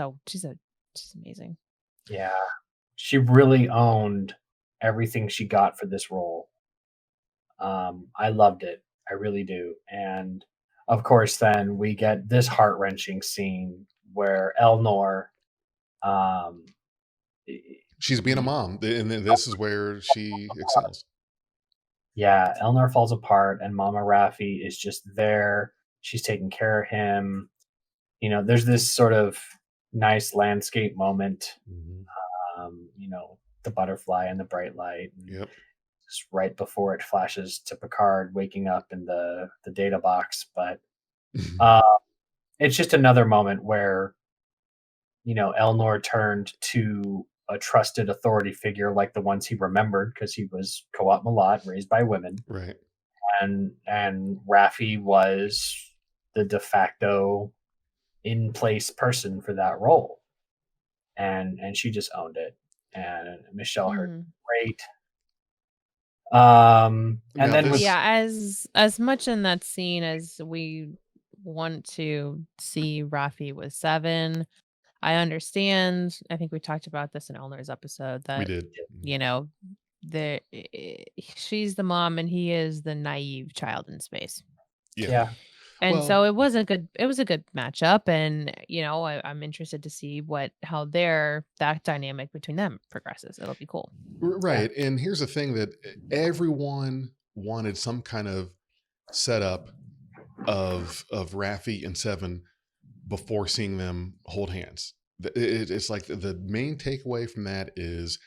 amazing. Yeah, she really owned everything she got for this role. I loved it. I really do. And of course, then we get this heart-wrenching scene where Elnor, she's being a mom, and this is where she excels. Yeah, Elnor falls apart, and Mama Raffi is just there. She's taking care of him. There's this sort of nice landscape moment. Mm-hmm. The butterfly and the bright light. Yep. Just right before it flashes to Picard waking up in the data box, but it's just another moment where Elnor turned to a trusted authority figure like the ones he remembered because he was Co-op Malat, raised by women, right? And Raffi was the de facto in place person for that role, and she just owned it. and Michelle Hurt Mhm. great. And Now then this- Yeah, as much in that scene as we want to see Raffi with Seven, I understand. I think we talked about this in Elnor's episode we that, did. you know, she's the mom and he is the naive child in space. Yeah. And Well- so it was a good matchup, and I'm interested to see how that dynamic between them progresses. It'll be cool. Right. And here's the thing that everyone wanted some kind of setup of Raffi and Seven before seeing them hold hands. It's like the main takeaway from that is,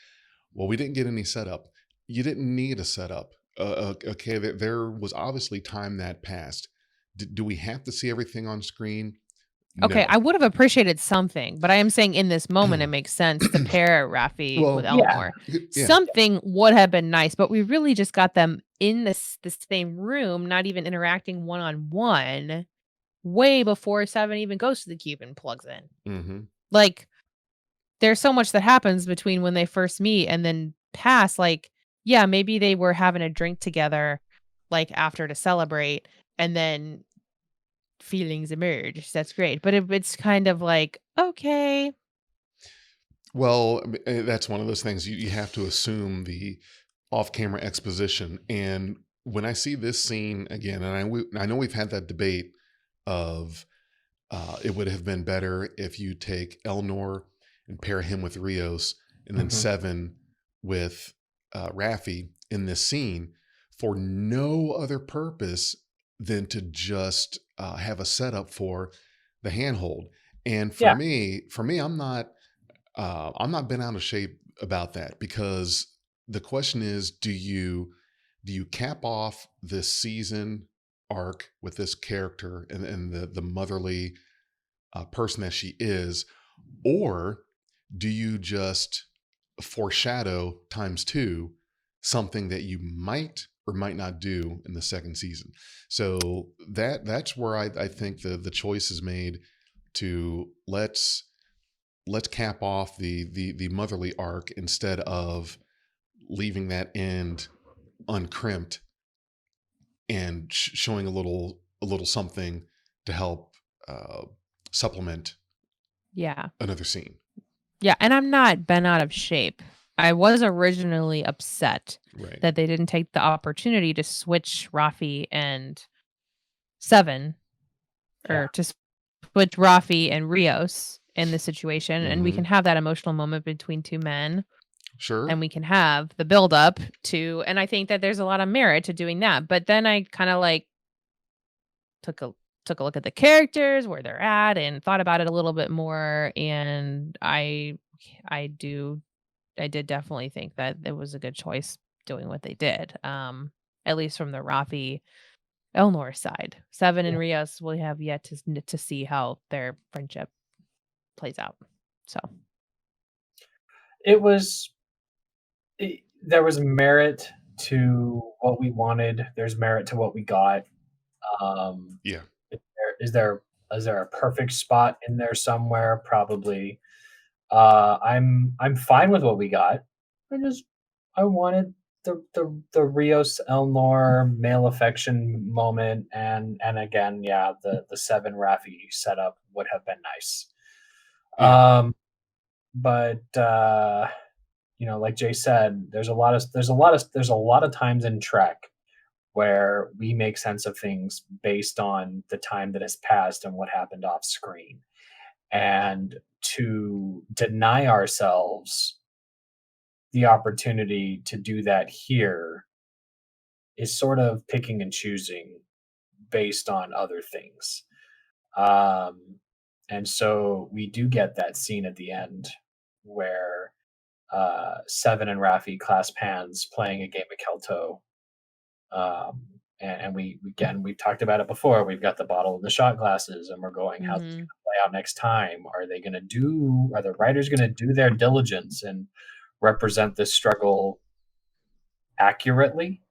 well, we didn't get any setup. You didn't need a setup. Okay, there was obviously time that passed. Do we have to see everything on screen? Okay, No. I would have appreciated something, but I am saying in this moment it makes sense to pair Raffi Well, with yeah. Elnor. Yeah. Something would have been nice, but we really just got them in the same room, not even interacting one-on-one, way before Seven even goes to the cube and plugs in. Mm-hmm. Like, there's so much that happens between when they first meet and then past. Like, yeah, maybe they were having a drink together, like after to celebrate, and then feelings emerge. That's great. But it's kind of like, okay. Well, that's one of those things you have to assume the off-camera exposition. And when I see this scene again, and I know we've had that debate of it would have been better if you take Elnor and pair him with Rios, and then Seven with Raffi in this scene for no other purpose than to just have a setup for the handhold. And for me, I'm not bent out of shape about that, because the question is, do you cap off this season arc with this character and the motherly person that she is, or do you just foreshadow ×2 something that you might or might not do in the second season? So that's where I think the choice is made to let's cap off the motherly arc instead of leaving that end uncrimped and showing a little something to help supplement another scene. Yeah, and I'm not bent out of shape. I was originally upset that they didn't take the opportunity to switch Raffi and Seven, or to switch Raffi and Rios in this situation, and we can have that emotional moment between two men. Sure. And we can have the build up to, and I think that there's a lot of merit to doing that. But then I kind of like took a look at the characters, where they're at, and thought about it a little bit more. And I did definitely think that it was a good choice doing what they did. At least from the Raffi Elnor side. Seven and Rios will have yet to see how their friendship plays out. So there was merit to what we wanted. There's merit to what we got. Is there a perfect spot in there somewhere? Probably. I'm fine with what we got. I wanted the Rios Elnor male affection moment, and again, the Seven Raffi setup would have been nice. But like Jay said, there's a lot of times in Trek where we make sense of things based on the time that has passed and what happened off screen. And to deny ourselves the opportunity to do that here is sort of picking and choosing based on other things. And so we do get that scene at the end where Seven and Raffi clasp hands playing a game of Kelto. And we've talked about it before. We've got the bottle and the shot glasses, and we're going, how's this going to play out next time? Are the writers going to do their diligence and represent this struggle accurately,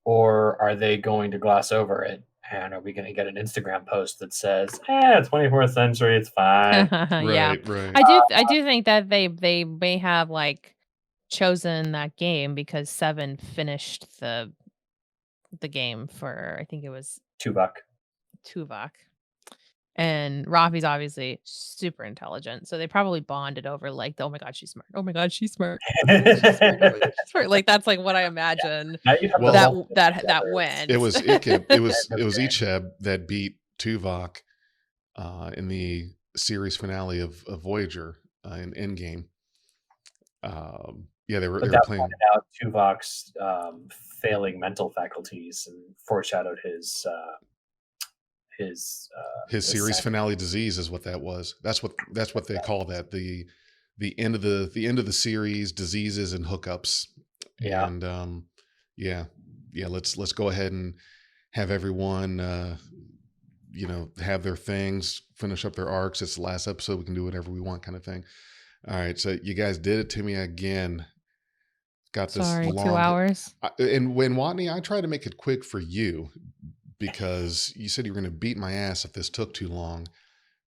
or are they going to gloss over it? And are we going to get an Instagram post that says, 24th century, it's fine? Yeah. Right. I do think that they may have like chosen that game because 7 finished the game for, I think it was Tuvok. And Raffi's obviously super intelligent, so they probably bonded over like, oh my god, she's smart. Oh my god, she's smart. Oh my god, she's smart. Oh my god, she's smart. Like that's like what I imagine. Well, that went. It was Icheb that beat Tuvok in the series finale of Voyager in Endgame. Yeah, they were playing out Tuvok's failing mental faculties and foreshadowed his series finale disease is what that was. That's what they call that, the end of the series diseases and hookups. Yeah. And let's go ahead and have everyone have their things, finish up their arcs. It's the last episode, we can do whatever we want, kind of thing. All right, so you guys did it to me again. Got this 2 hours. And when Watney, I tried to make it quick for you because you said you were going to beat my ass if this took too long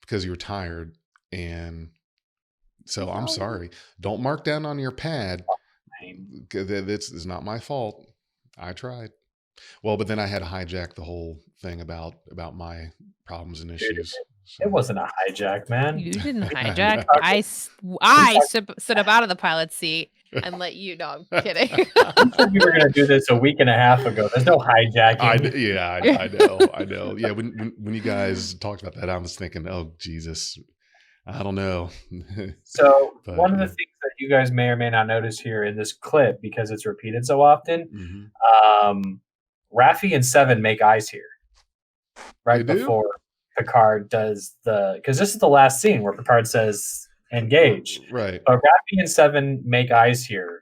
because you were tired. And so I'm sorry. Don't mark down on your pad. It's not my fault. I tried. Well, but then I had to hijack the whole thing about my problems and issues. It wasn't a hijack, man. You didn't hijack. I stood up out of the pilot seat and let you know. I'm kidding. You said you were going to do this a week and a half ago. There's no hijacking. I know. Yeah, when you guys talked about that, I was thinking, oh, Jesus, I don't know. So one of the things that you guys may or may not notice here in this clip, because it's repeated so often, Raffi and 7 make eyes here. Right before Picard does because this is the last scene where Picard says engage. Right. But Raffi and 7 make eyes here.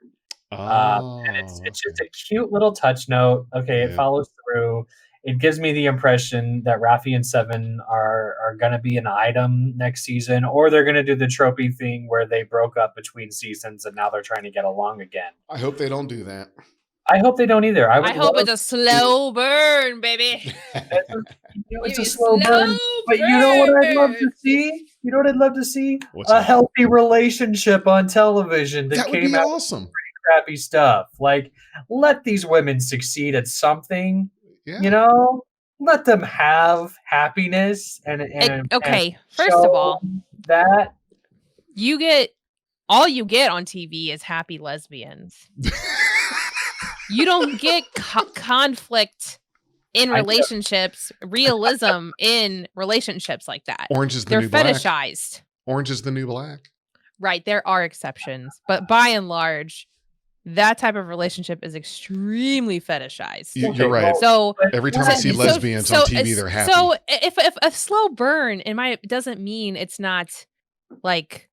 And it's just a cute little touch note. Okay, it follows through. It gives me the impression that Raffi and 7 are going to be an item next season, or they're going to do the tropey thing where they broke up between seasons and now they're trying to get along again. I hope they don't do that. I hope they don't either. I hope it's a slow burn, baby. It's a slow burn. But you know what I'd love to see? You know what I'd love to see? A healthy relationship on television that came out awesome. With pretty crappy stuff. Like, let these women succeed at something. Yeah. You know, let them have happiness okay. First of all, that all you get on TV is happy lesbians. You don't get conflict in relationships, realism in relationships like that. Orange is the They're new black. fetishized. Orange is the new black. Right. There are exceptions, but by and large, that type of relationship is extremely fetishized. You're right. So every time I see lesbians on TV, they're happy. So if a slow burn doesn't mean it's not like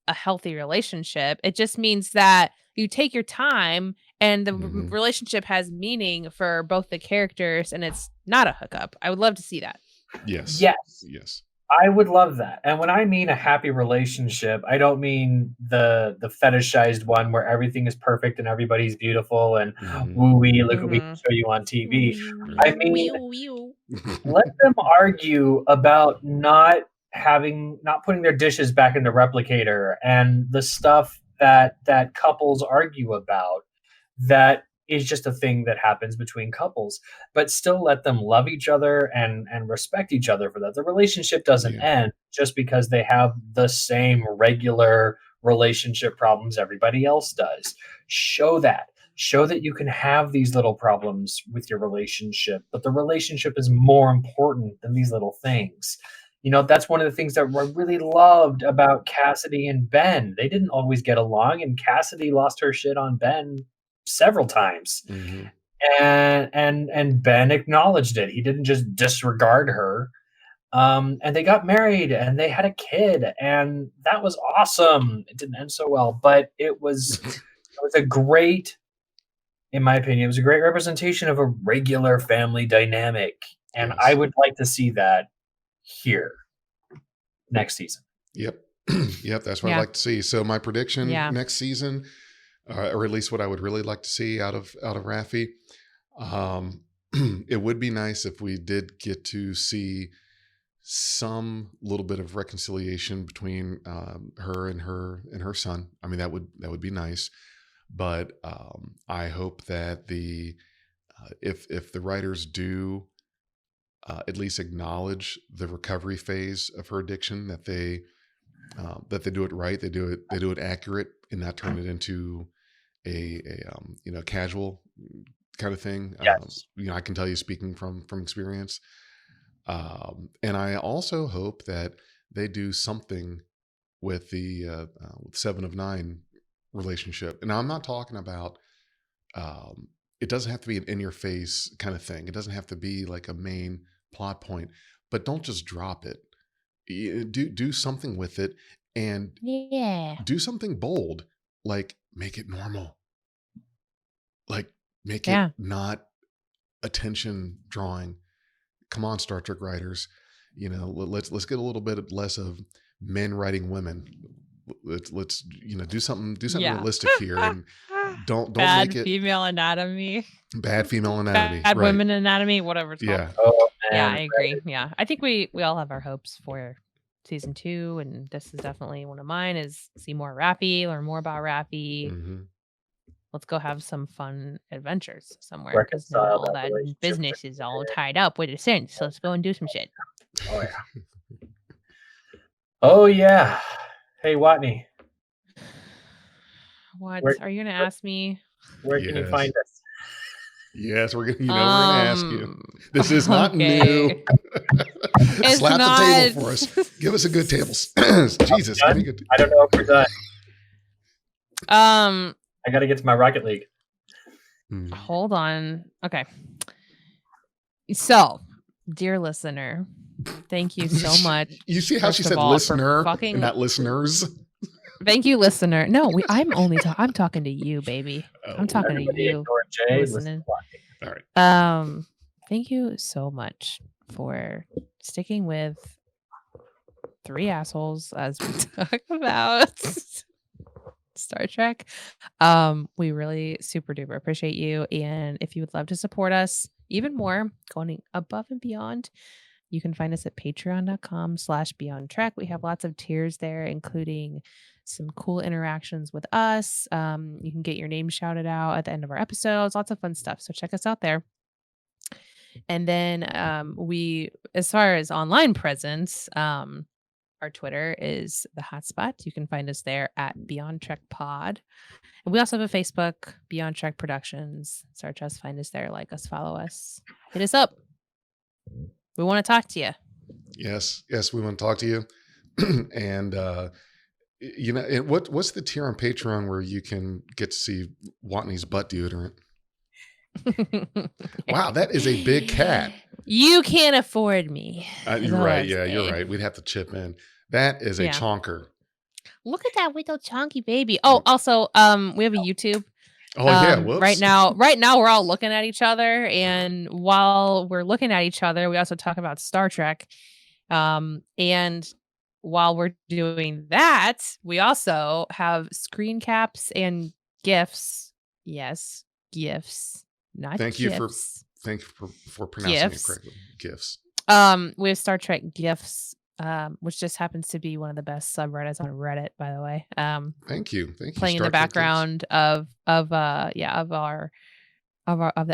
a healthy relationship. It just means that you take your time and the relationship has meaning for both the characters and it's not a hookup. I would love to see that. Yes. I would love that. And when I mean a happy relationship, I don't mean the fetishized one where everything is perfect and everybody's beautiful and woo-wee, look what we can show you on TV. I mean, let them argue about not putting their dishes back in the replicator and the stuff that couples argue about that is just a thing that happens between couples, but still let them love each other and respect each other for that. The relationship doesn't end just because they have the same regular relationship problems everybody else does. Show that you can have these little problems with your relationship, but the relationship is more important than these little things. You know, that's one of the things that I really loved about Cassidy and Ben. They didn't always get along, and Cassidy lost her shit on Ben several times. And Ben acknowledged it. He didn't just disregard her. And they got married and they had a kid, and that was awesome. It didn't end so well, but it was a great, in my opinion, it was a great representation of a regular family dynamic. And I would like to see that here next season. Yep. That's what I'd like to see. So my prediction next season, or at least what I would really like to see out of Raffi, it would be nice if we did get to see some little bit of reconciliation between her and her son. I mean, that would be nice. But I hope that if the writers do at least acknowledge the recovery phase of her addiction, that they do it right, they do it accurate, and not turn it into a casual kind of thing. Yes. I can tell you, speaking from experience. And I also hope that they do something with the 7 of 9 relationship. And I'm not talking about, it doesn't have to be an in-your-face kind of thing. It doesn't have to be like a main plot point, but don't just drop it. Do something with it, and do something bold, like make it normal, like make it not attention drawing. Come on, Star Trek writers, let's get a little bit less of men writing women. Let's do something realistic here, and don't bad make it female anatomy. Bad female anatomy. Bad right. women anatomy, whatever it's called. Yeah. Oh, Yeah, man. I agree. Yeah. I think we all have our hopes for season 2, and this is definitely one of mine, is see more Raffi, learn more about Raffi. Mm-hmm. Let's go have some fun adventures somewhere, because now Reconcile all that that relationship business with is all tied up with a sin. So let's go and do some shit. Oh yeah. Oh yeah. Hey Watney, What Where- are you gonna ask me? where can you Yes. find us? Yes, we're gonna ask you. This is not okay. new. It's Slap not... the table for us. Give us a good table. Jesus, give me a good. I don't know if we're done. Um, I got to get to my Rocket League. hold on. Okay. So, dear listener, thank you so much. You see how first she of said all, for listener, fucking- and not listeners? Thank you, listener. No, I'm talking to you, baby. Oh, I'm talking to Everybody you. ignore Jay. Listen listening. to Watney. all right. Thank you so much for sticking with 3 assholes as we talk about Star Trek. We really super duper appreciate you. And if you would love to support us even more, going above and beyond, you can find us at patreon.com/beyondtrek. We have lots of tiers there, including some cool interactions with us. You can get your name shouted out at the end of our episodes, lots of fun stuff. So check us out there. And then we, as far as online presence, our Twitter is the hotspot. You can find us there at Beyond Trek Pod. And we also have a Facebook, Beyond Trek Productions. Search us, find us there, like us, follow us, hit us up. We want to talk to you. Yes, we want to talk to you. And what's the tier on Patreon where you can get to see Watney's butt deodorant? Wow, that is a big cat. You can't afford me. You're right. Yeah, you're right. We'd have to chip in. That is a chonker. Look at that little chunky baby. Oh, also, we have a YouTube. Oh yeah. Whoops. Right now we're all looking at each other, and while we're looking at each other, we also talk about Star Trek. And while we're doing that, we also have screen caps and GIFs. Yes, GIFs, not Thank GIFs. you for pronouncing GIFs. it correctly. GIFs. We have Star Trek GIFs, which just happens to be one of the best subreddits on Reddit, by the way. Thank you. Playing in the background of the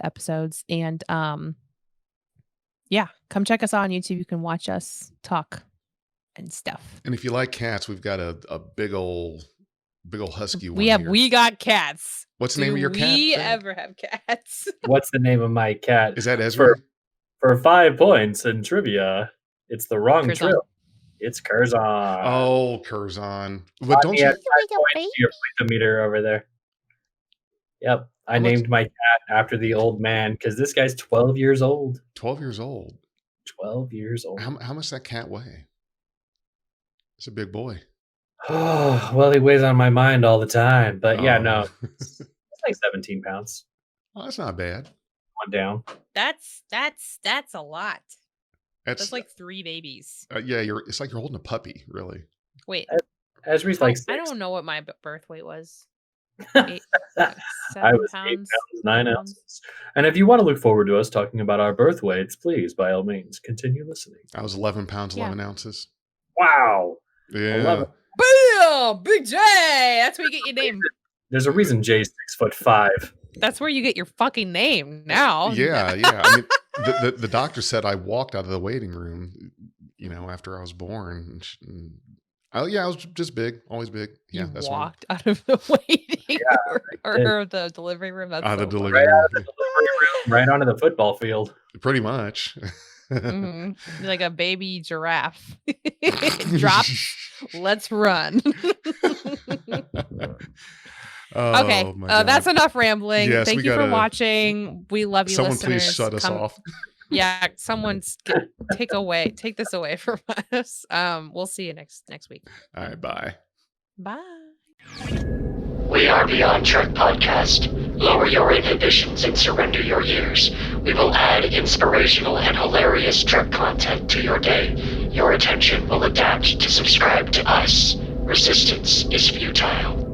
episodes. And come check us out on YouTube. You can watch us talk and stuff. And if you like cats, we've got a big old husky one. We got cats. What's the name of your cat? We ever have cats? What's the name of my cat? Is that Ezra? For 5 points in trivia, it's the wrong Curzon. trill. It's Curzon. Oh, Curzon. But don't you? Add 5 points to your pointometer over there. Yep. I named my cat after the old man because this guy's 12 years old. 12 years old. 12 years old. How much that cat weigh? It's a big boy. Oh, well, he weighs on my mind all the time. But yeah, no. It's like 17 pounds. Oh, that's not bad. One down. That's a lot. That's like 3 babies. Yeah, it's like you're holding a puppy, really. Wait. Ezra's like 6. I don't know what my birth weight was. 7 I was 8 pounds 9 ounces. And if you want to look forward to us talking about our birth weights, please, by all means, continue listening. I was 11 pounds, 11 ounces. Wow. Yeah. 11. Bam! Big J! That's where you get your name. There's a reason Jay's 6'5". That's where you get your fucking name now. Yeah. I mean, the doctor said I walked out of the waiting room, after I was born. I was just big, always big. Yeah, You that's walked out of the waiting room or the delivery room. That's out of the so delivery Right out room. of the delivery room, right onto the football field. Pretty much. funny. You're like a baby giraffe. Drop. Let's run. Okay, that's enough rambling. Yes, Thank we you for gotta- watching. We love you, Someone listeners. please shut us off. Yeah, take this away from us. We'll see you next week. All right, bye. Bye. We are Beyond Trek Podcast. Lower your inhibitions and surrender your years. We will add inspirational and hilarious Trek content to your day. Your attention will adapt to subscribe to us. Resistance is futile.